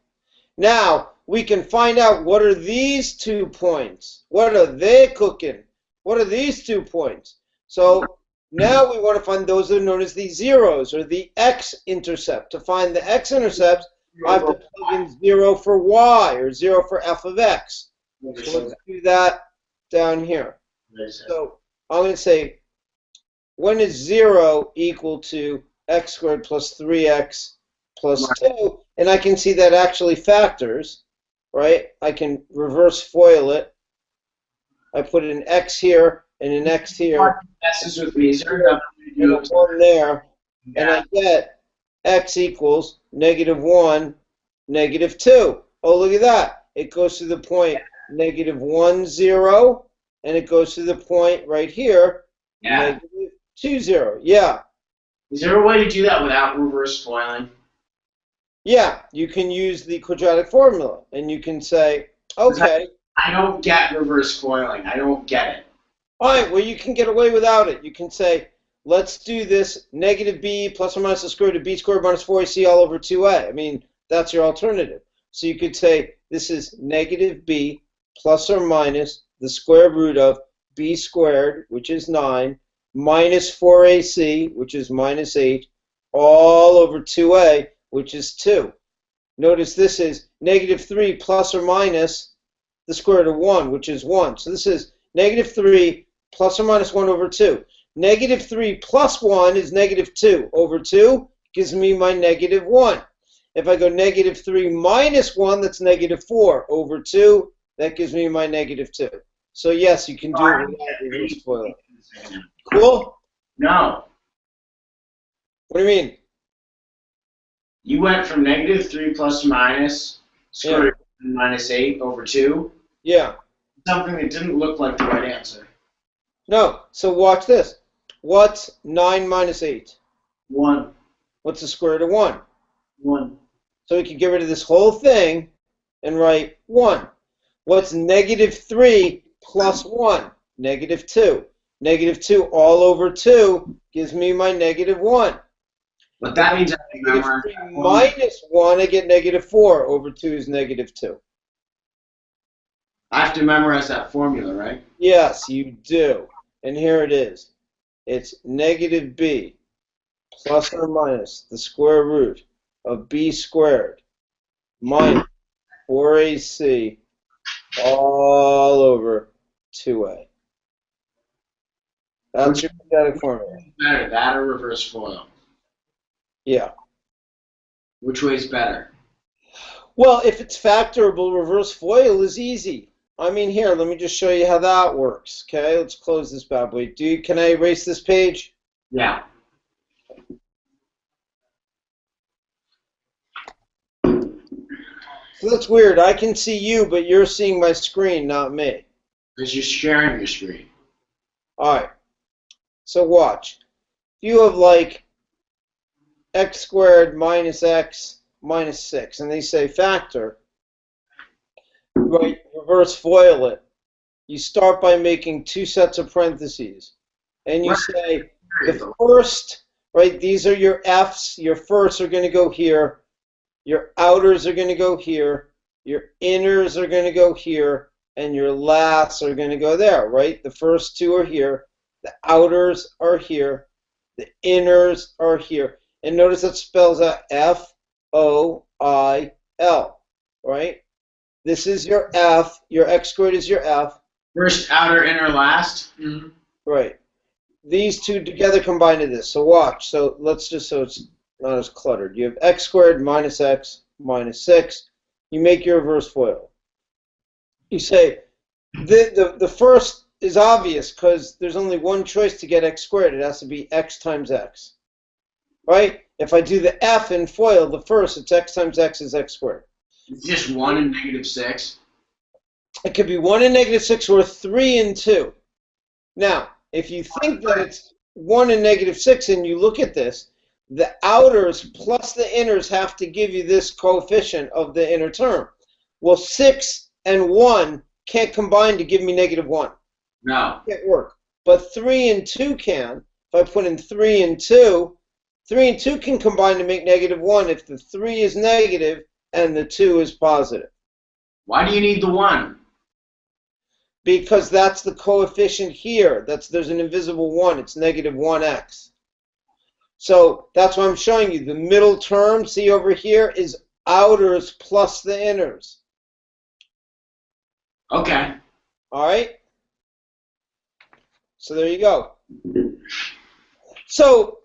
Now, we can find out what are these 2 points. What are they cooking? What are these 2 points? So now we want to find those that are known as the zeros, or the x-intercept. To find the x-intercept, I have to plug in 0 for y, or 0 for f of x. So let's do that down here. So I'm going to say, when is 0 equal to x squared plus 3x plus 2? And I can see that actually factors, right? I can reverse FOIL it. I put an x here and an x here. S's with me, sir. And a 1 there. And I get x equals -1, -2. Oh, look at that. It goes to the point -1, 0, and it goes to the point right here, -2, 0. Yeah. Is there a way to do that without reverse foiling? Yeah, you can use the quadratic formula, and you can say, okay. I don't get reverse foiling. I don't get it. All right, well, you can get away without it. You can say, let's do this -b plus or minus the square root of b squared minus 4ac all over 2a. I mean, that's your alternative. So you could say this is -b plus or minus the square root of b squared, which is 9, minus 4ac, which is -8, all over 2a, which is 2. Notice this is -3 plus or minus the square root of 1, which is 1. So this is -3 plus or minus 1 over 2. -3 plus 1 is -2 over 2, gives me my -1. If I go -3 minus 1, that's -4 over 2, that gives me my -2. So yes, you can do it without reverse FOIL. Cool? No. What do you mean? You went from -3 plus or minus square root of -8 over 2. Yeah. Something that didn't look like the right answer. No. So watch this. What's 9 minus 8? 1. What's the square root of 1? 1. So we can get rid of this whole thing and write 1. What's -3 plus 1? -2. -2 all over 2 gives me my -1. But that means I have to memorize -3 that formula. minus 1, I get -4 over 2 is -2. I have to memorize that formula, right? Yes, you do. And here it is. It's -b plus or minus the square root of b squared minus 4ac all over 2a. That's your quadratic formula. Better, that or reverse FOIL? Yeah. Which way is better? Well, if it's factorable, reverse FOIL is easy. I mean, here, let me just show you how that works. Okay, let's close this bad boy. Can I erase this page? Yeah. So that's weird. I can see you, but you're seeing my screen, not me. Because you're sharing your screen. All right. So watch. If you have like x squared minus x minus 6, and they say factor, right, reverse FOIL it. You start by making 2 sets of parentheses. And you say the first, right, these are your f's. Your firsts are going to go here. Your outers are going to go here. Your inners are going to go here. And your lasts are going to go there, right? The first 2 are here. The outers are here. The inners are here. And notice that spells out F-O-I-L, right? This is your F. Your x squared is your F. First, outer, inner, last. Mm-hmm. Right. These two together combine to this. So watch. So let's just, so it's not as cluttered. You have x squared minus x minus 6. You make your reverse FOIL. You say, the first is obvious because there's only one choice to get x squared. It has to be x times x. Right? If I do the f in FOIL, the first, it's x times x is x squared. It's just 1 and -6. It could be 1 and -6 or 3 and 2. Now, if you think that it's 1 and -6 and you look at this, the outers plus the inners have to give you this coefficient of the inner term. Well, 6 and 1 can't combine to give me -1. No. It can't work. but 3 and 2 can. If I put in 3 and 2, 3 and 2 can combine to make -1 if the 3 is negative and the 2 is positive. Why do you need the 1? Because that's the coefficient here. There's an invisible 1. It's -1x. So that's what I'm showing you. The middle term, see over here, is outers plus the inners. Okay. All right? So there you go. So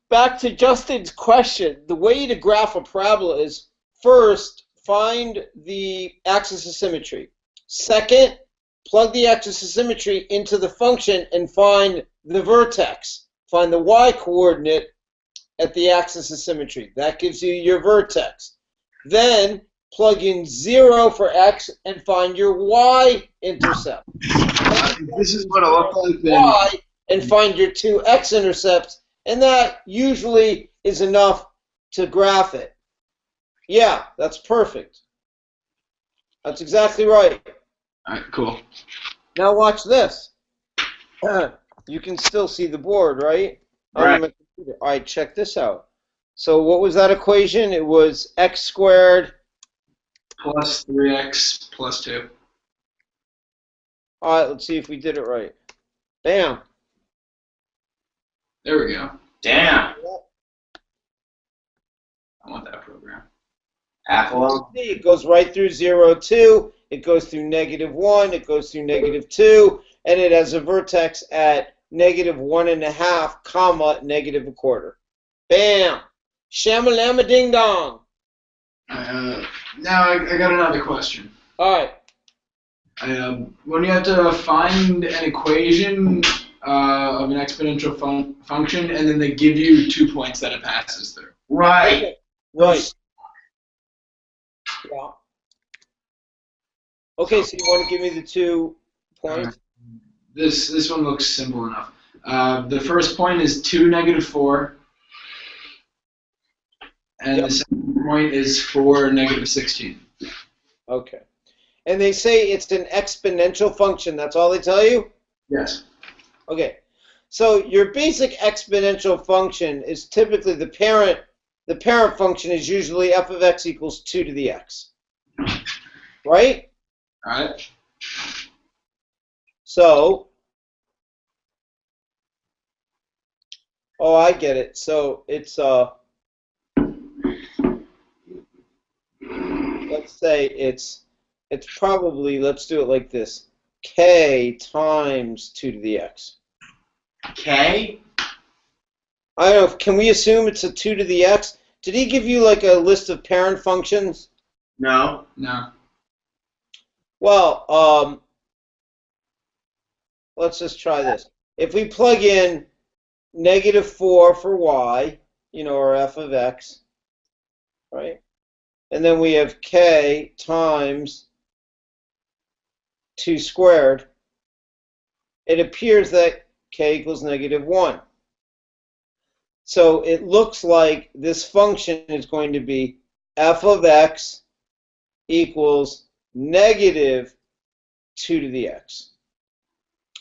back to Justin's question. The way to graph a parabola is first, find the axis of symmetry. Second, plug the axis of symmetry into the function and find the vertex. Find the y-coordinate at the axis of symmetry. That gives you your vertex. Then plug in 0 for x and find your y-intercept. This is what it looks like then. Y and find your 2 x-intercepts, and that usually is enough to graph it. Yeah, that's perfect. That's exactly right. All right, cool. Now watch this. You can still see the board, right? Right. On my computer. All right, check this out. So what was that equation? It was x squared Plus 3x plus 2. All right, let's see if we did it right. Bam. There we go. Damn. I want that program. Apple. It goes right through 0, 2. It goes through -1. It goes through -2. And it has a vertex at -1.5, comma, -1/4. Bam. Shamalama ding dong. Now I got another question. All right. When you have to find an equation of an exponential function, and then they give you 2 points that it passes through. Right. Right. Yeah. Okay, so you want to give me the 2 points? This one looks simple enough. The first point is 2, -4. And Yep. the second point is 4, -16. Okay. And they say it's an exponential function. That's all they tell you? Yes. Okay. So your basic exponential function is typically the parent function is usually f of x equals 2 to the x. Right? All right. So, oh, I get it. So it's let's say it's probably, let's do it like this, k times 2 to the x. K? I don't know, can we assume it's a 2 to the x? Did he give you like a list of parent functions? No. No. Well, let's just try this. If we plug in -4 for y, or f of x, right? And then we have k times 2 squared. It appears that k equals -1. So it looks like this function is going to be f of x equals -2 to the x.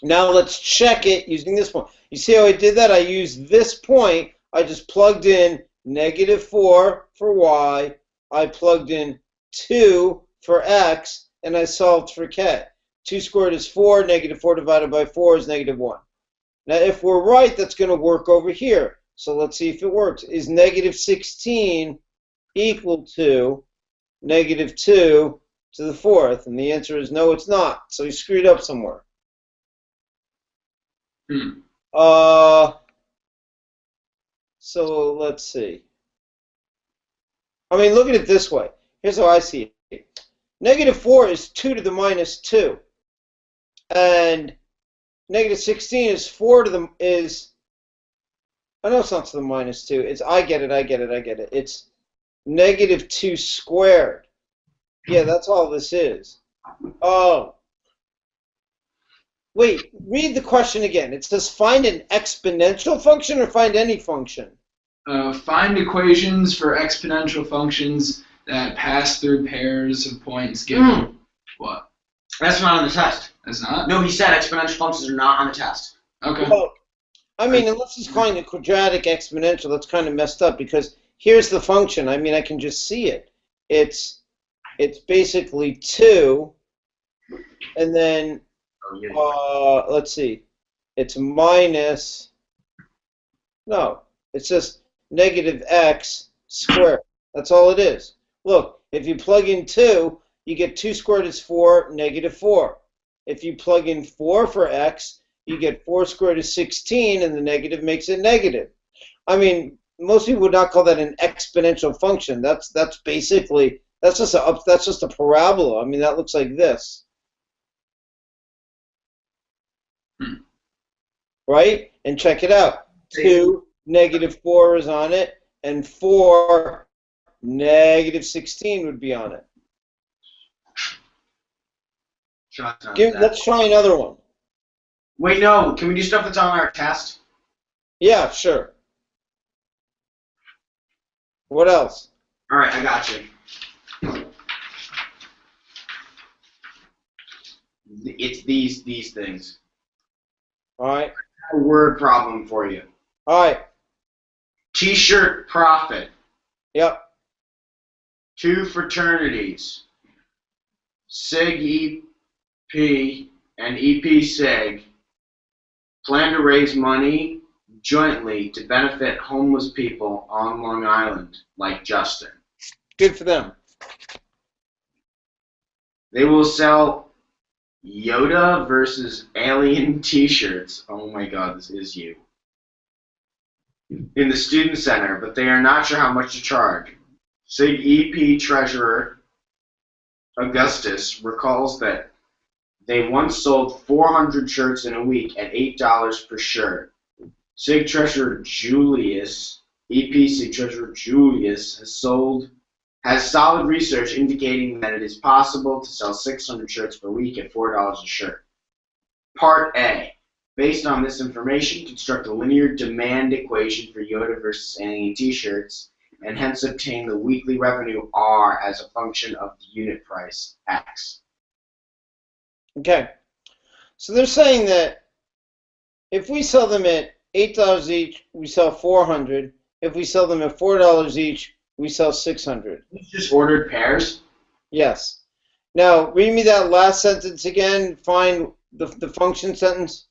Now let's check it using this point. You see how I did that? I used this point. I just plugged in -4 for y. I plugged in 2 for x, and I solved for k. 2 squared is 4. -4 divided by 4 is -1. Now, if we're right, that's going to work over here. So let's see if it works. Is -16 equal to -2 to the 4th? And the answer is no, it's not. So we screwed up somewhere. So let's see. I mean, look at it this way. Here's how I see it. -4 is 2 to the -2. And -16 is 4 to the, I know it's not to the -2. It's, I get it. It's -2 squared. Yeah, that's all this is. Oh. Wait, read the question again. It says find an exponential function or find any function? Find equations for exponential functions that pass through pairs of points given. What? That's not on the test. It's not? No, he said exponential functions are not on the test. Okay. Well, I mean, unless he's calling it quadratic exponential, that's kind of messed up because here's the function. I mean, I can just see it. It's basically 2, and then let's see, it's minus. No, it's just negative x squared. That's all it is. Look, if you plug in 2, you get 2 squared is 4, negative 4. If you plug in 4 for x, you get 4 squared is 16, and the negative makes it negative. I mean, most people would not call that an exponential function. That's basically that's just a parabola. I mean, that looks like this, right? And check it out. 2, negative 4 is on it, and 4, negative 16 would be on it. Let's try another one. Wait, no. Can we do stuff that's on our test? Yeah, sure. What else? All right, I got you. It's these things. All right. A word problem for you. All right. T-shirt profit. Yep. 2 fraternities, SIG EP and EP SIG, plan to raise money jointly to benefit homeless people on Long Island, like Justin. Good for them. They will sell Yoda versus Alien T-shirts. Oh my God, this is you. In the student center, but they are not sure how much to charge. SIG EP treasurer Augustus recalls that they once sold 400 shirts in a week at $8 per shirt. SIG treasurer Julius, EP SIG treasurer Julius has solid research indicating that it is possible to sell 600 shirts per week at $4 a shirt. Part A. Based on this information, construct a linear demand equation for Yoda versus Alien T-shirts, and hence obtain the weekly revenue R as a function of the unit price X. Okay. So they're saying that if we sell them at $8 each, we sell 400. If we sell them at $4 each, we sell 600. You just ordered pairs? Yes. Now, read me that last sentence again. Find the function sentence.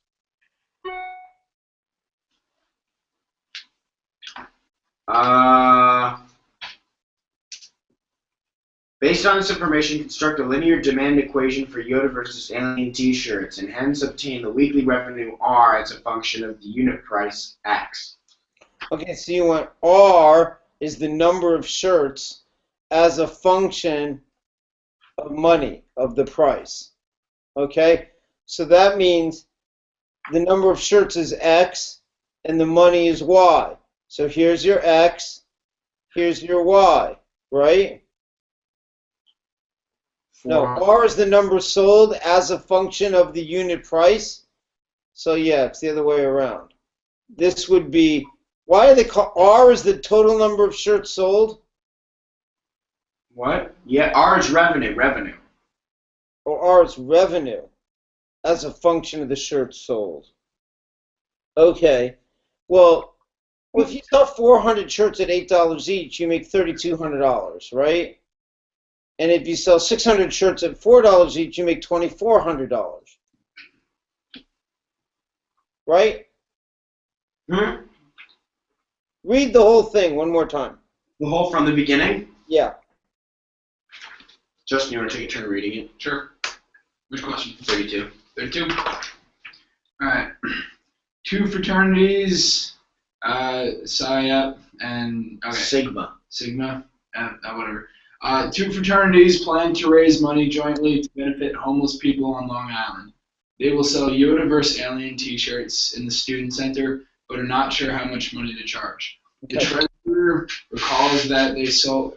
Based on this information, construct a linear demand equation for Yoda versus Alien T-shirts, and hence obtain the weekly revenue R as a function of the unit price X. Okay, so you want R is the number of shirts as a function of money, of the price. Okay? So that means the number of shirts is X and the money is Y. So here's your X, here's your Y, right? No, R is the number sold as a function of the unit price. So yeah, it's the other way around. This would be, why are they called, R is the total number of shirts sold? What? Yeah, R is revenue. Or R is revenue as a function of the shirts sold. Okay, well, if you sell 400 shirts at $8 each, you make $3,200, right? And if you sell 600 shirts at $4 each, you make $2,400. Right? Hmm? Read the whole thing one more time. The whole from the beginning? Yeah. Justin, you want to take a turn reading it? Sure. Which question? 32. 32. All right. 2 fraternities, Psi Up and Sigma. Whatever. 2 fraternities plan to raise money jointly to benefit homeless people on Long Island. They will sell Yoda vs. Alien T-shirts in the student center, but are not sure how much money to charge. The treasurer recalls that they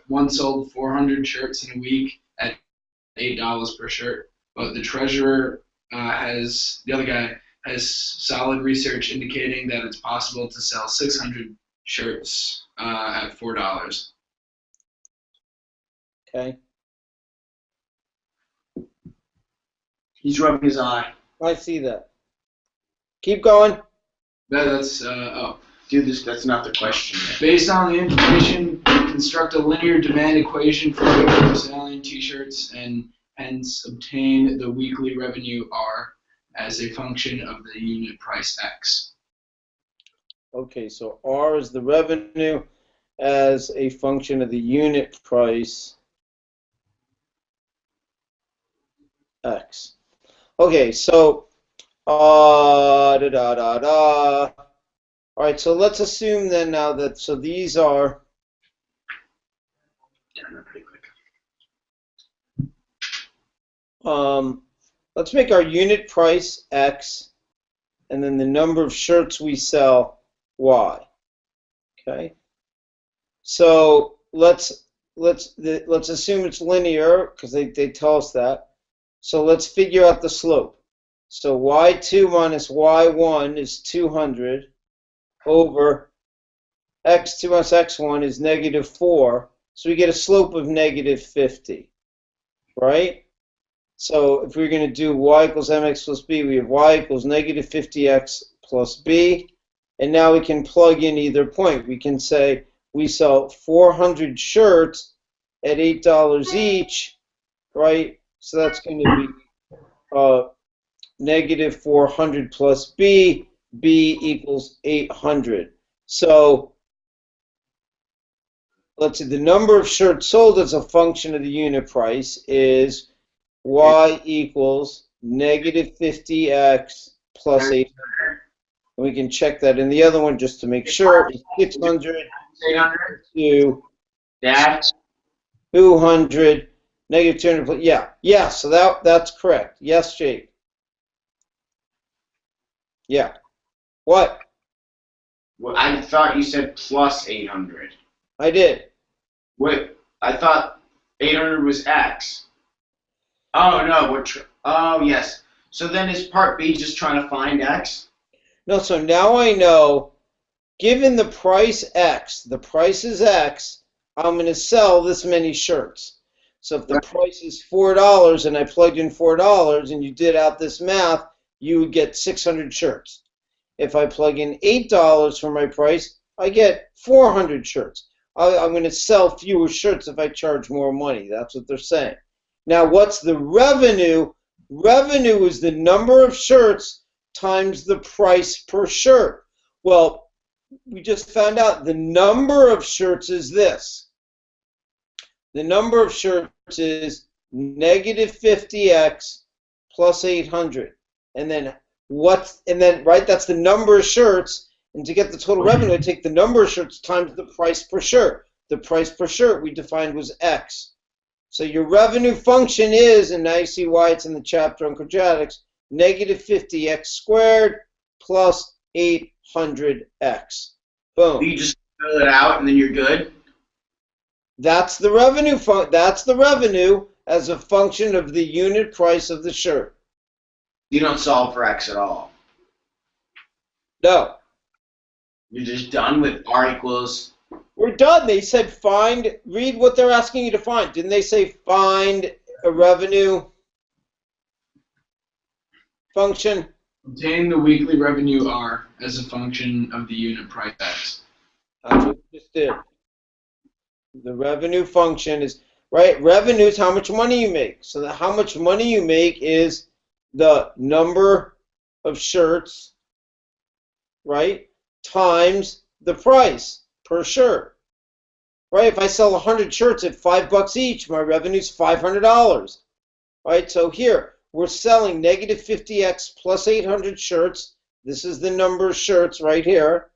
once sold 400 shirts in a week at $8 per shirt, but the treasurer the other guy has solid research indicating that it's possible to sell 600 shirts at $4. Okay. He's rubbing his eye. I see that. Keep going. That's Dude, that's not the question yet. based on the information, construct a linear demand equation for Yodaverse alien t-shirts and hence obtain the weekly revenue R as a function of the unit price X. Okay, so R is the revenue as a function of the unit price X. Okay, so All right, so let's assume then now that so these are let's make our unit price X and then the number of shirts we sell Y. Okay. So let's assume it's linear because they tell us that. So let's figure out the slope. So y2 minus y1 is 200 over x2 minus x1 is negative 4. So we get a slope of negative 50, right? So if we're going to do y equals mx plus b, we have y equals negative 50x plus b. And now we can plug in either point. We can say we sell 400 shirts at $8 each, right? So that's going to be negative 400 plus b, b equals 800. So let's see, the number of shirts sold as a function of the unit price is y equals negative 50x plus 800. And we can check that in the other one just to make sure. It's 600 to Dad? 200, negative 200 plus, yeah, so that's correct. Yes, Jake. Yeah. What? Well, I thought you said plus 800. I did. Wait, I thought 800 was X. Oh, no, oh, yes. So then is part B just trying to find X? No, so now I know, given the price X, the price is X, I'm going to sell this many shirts. So if the price is $4 and I plugged in $4 and you did out this math, you would get 600 shirts. If I plug in $8 for my price, I get 400 shirts. I'm going to sell fewer shirts if I charge more money. That's what they're saying. Now, what's the revenue? Revenue is the number of shirts times the price per shirt. Well, we just found out the number of shirts is this. The number of shirts is negative 50x plus 800. And then right, that's the number of shirts. And to get the total revenue, I take the number of shirts times the price per shirt. The price per shirt we defined was X. So your revenue function is, and now you see why it's in the chapter on quadratics, negative 50x squared plus 800x. Boom. You just fill it out and then you're good? That's the revenue. That's the revenue as a function of the unit price of the shirt. You don't solve for X at all. No. You're just done with R equals. We're done. They said find, read what they're asking you to find. Didn't they say find a revenue function? Obtain the weekly revenue R as a function of the unit price X. That's what we just did. The revenue function is, right, revenue is how much money you make. So how much money you make is the number of shirts, right, times the price per shirt. Right, if I sell 100 shirts at $5 each, my revenue is $500. Right, so here, we're selling negative 50x plus 800 shirts. This is the number of shirts right here.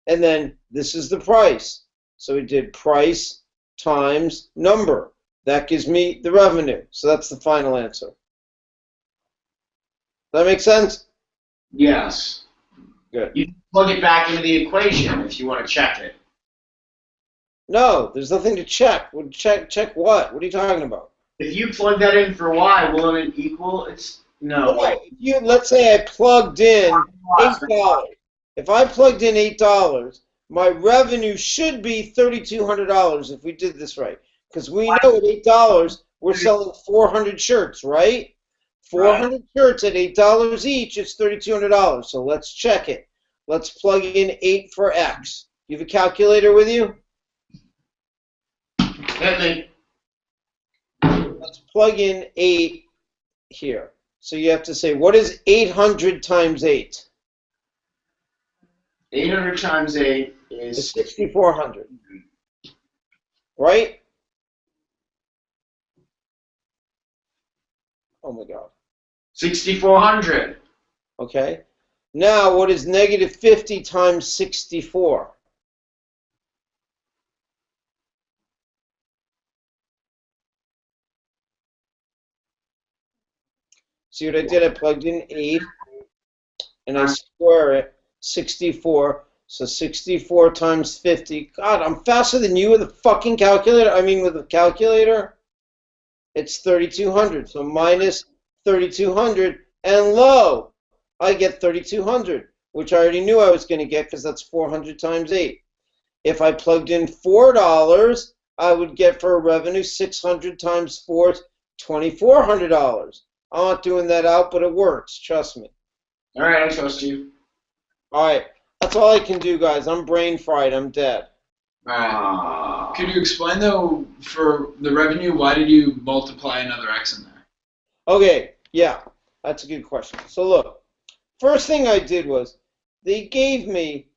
And then this is the price. So we did price times number. That gives me the revenue. So that's the final answer. Does that make sense? Yes. Good. You plug it back into the equation if you want to check it. No, there's nothing to check. Check what? What are you talking about? If you plug that in for Y, will it equal? No. Okay, let's say I plugged in $8. If I plugged in $8, my revenue should be $3,200 if we did this right. Because we know at $8, we're selling 400 shirts, right? 400 shirts at $8 each, it's $3,200. So let's check it. Let's plug in 8 for X. You have a calculator with you? Hit me. Let's plug in 8 here. So you have to say, what is 800 times 8? 800 times 8 It's is 6,400. Right? Oh my God. 6,400. Okay. Now, what is negative 50 times 64? See what I did? I plugged in 8, and I square it, 64. So 64 times 50. God, I'm faster than you with a fucking calculator. I mean, with a calculator. It's 3,200. So minus 3,200. And lo, I get 3,200, which I already knew I was going to get because that's 400 times 8. If I plugged in $4, I would get for a revenue 600 times 4, $2,400. I'm not doing that out, but it works. Trust me. All right, I trust you. All right. That's all I can do, guys. I'm brain fried. I'm dead. All right. Could you explain, though, for the revenue, why did you multiply another X in there? Okay. Yeah. That's a good question. So look, first thing I did was they gave me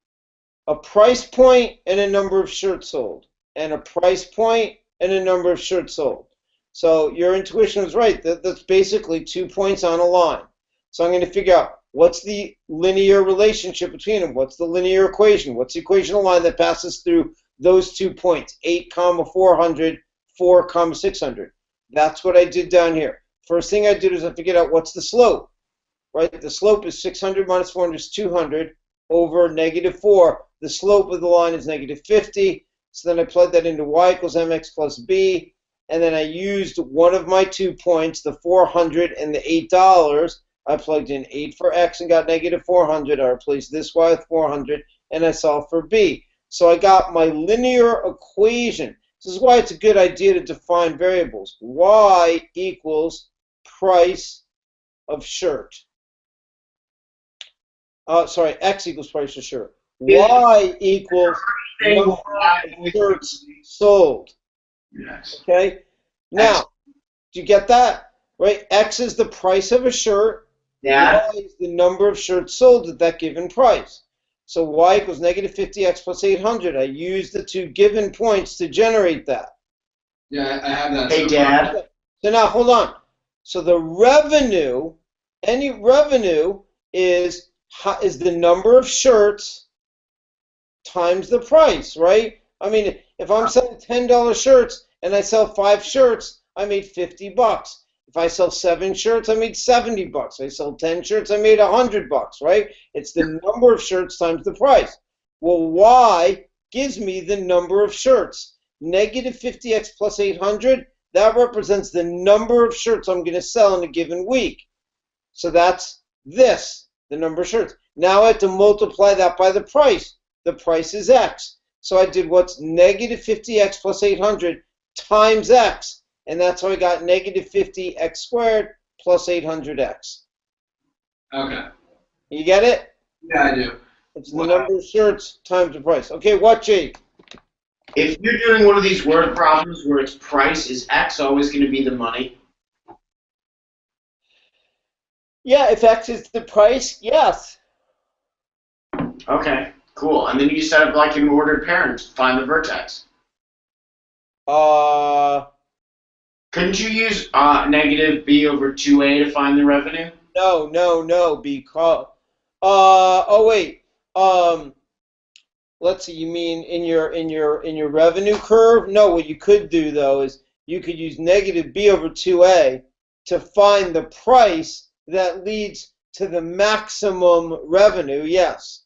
a price point and a number of shirts sold, and a price point and a number of shirts sold. So your intuition was right. That's basically 2 points on a line. So I'm going to figure out what's the linear relationship between them. What's the linear equation? What's the equational line that passes through those 2 points? 8, 400, 4, 600. That's what I did down here. First thing I did is I figured out what's the slope. Right? The slope is 600 minus 400 is 200 over negative 4. The slope of the line is negative 50. So then I plugged that into y equals mx plus b. And then I used one of my 2 points, the 400 and the $8. I plugged in 8 for x and got negative 400. I replaced this y with 400, and I solved for b. So I got my linear equation. This is why it's a good idea to define variables. Y equals price of shirt. Sorry, x equals price of shirt. Y equals number of shirts sold. Yes. Okay? Now, do you get that? Right? X is the price of a shirt. Yeah. Y is the number of shirts sold at that given price. So y equals negative 50x plus 800. I used the 2 given points to generate that. Yeah, I have that. Hey, Dad. So now, hold on. So the revenue, any revenue is the number of shirts times the price, right? I mean, if I'm selling $10 shirts and I sell 5 shirts, I made $50. If I sell 7 shirts, I made $70. If I sell 10 shirts, I made $100, right? It's the number of shirts times the price. Well, Y gives me the number of shirts. Negative 50x plus 800, that represents the number of shirts I'm going to sell in a given week. So that's this, the number of shirts. Now I have to multiply that by the price. The price is X. So I did what's negative 50x plus 800 times X. And that's how I got negative 50x squared plus 800x. Okay. You get it? Yeah, I do. It's the number of shirts times the price. Okay, what, Jake? If you're doing one of these word problems where its price is X, always going to be the money. Yeah, if X is the price, yes. Okay, cool. And then you set up like an ordered pair and find the vertex. Couldn't you use negative b over 2a to find the revenue? No, because oh wait. Let's see, you mean in your revenue curve? No, what you could do though is you could use negative b over 2a to find the price that leads to the maximum revenue, yes.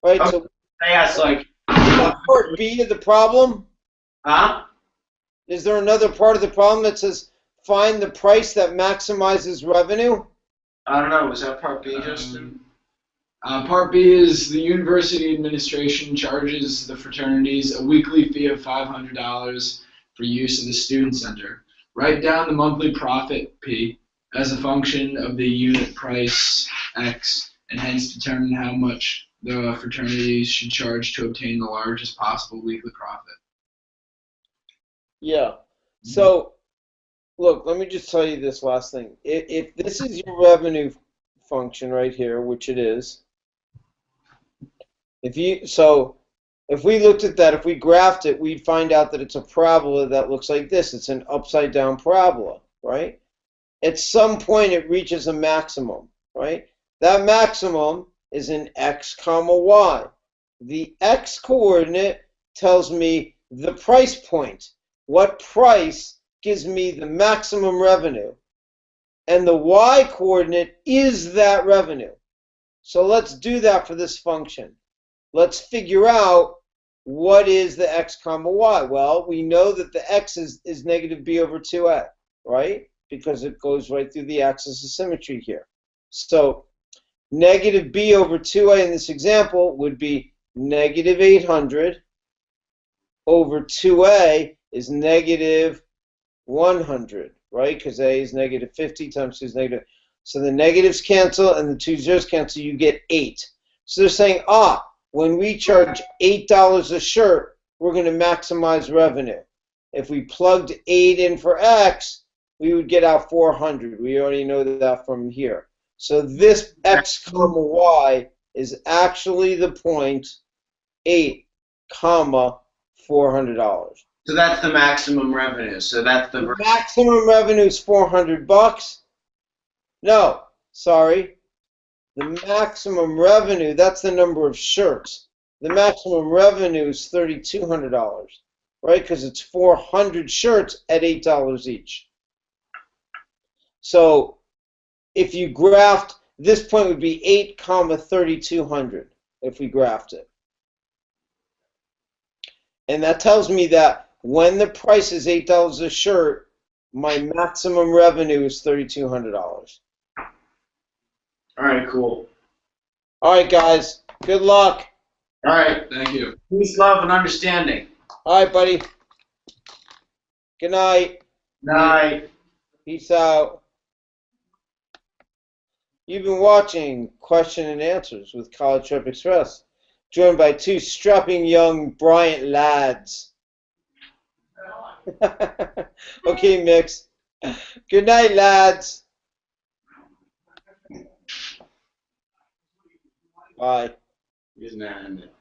Right, Okay. so Yes, like part B of the problem? huh? Is there another part of the problem that says find the price that maximizes revenue? I don't know. Was that part B, Justin? Part B is the university administration charges the fraternities a weekly fee of $500 for use of the student center. Write down the monthly profit P as a function of the unit price X, and hence determine how much the fraternities should charge to obtain the largest possible weekly profit. Yeah. So, look, let me just tell you this last thing. If this is your revenue function right here, which it is, if we looked at that, if we graphed it, we'd find out that it's a parabola that looks like this. It's an upside down parabola, right? At some point, it reaches a maximum, right? That maximum is in x comma y. The x coordinate tells me the price point. What price gives me the maximum revenue? And the y coordinate is that revenue. So let's do that for this function. Let's figure out what is the x comma y. Well, we know that the x is negative b over 2a, right? Because it goes right through the axis of symmetry here. So negative b over 2a in this example would be negative 800 over 2a is negative 100, right? Because a is negative 50 times 2 is negative. So the negatives cancel and the 2 zeros cancel, you get 8. So they're saying, when we charge $8 a shirt, we're going to maximize revenue. If we plugged 8 in for x, we would get out 400. We already know that from here. So this x comma y is actually the point 8 comma $400. So that's the maximum revenue. So that's The maximum revenue is $400. No, sorry. The maximum revenue, that's the number of shirts. The maximum revenue is $3,200, right? Because it's 400 shirts at $8 each. So if you graphed, this point would be 8 comma 3,200 if we graphed it. And that tells me that when the price is $8 a shirt, my maximum revenue is $3,200. All right, cool. All right, guys. Good luck. All right. Thank you. Peace, love, and understanding. All right, buddy. Good night. Night. Peace out. You've been watching Question and Answers with College Trip Express, joined by two strapping young Bryant lads. Okay, Mix. Good night, lads. Bye. He's not in it.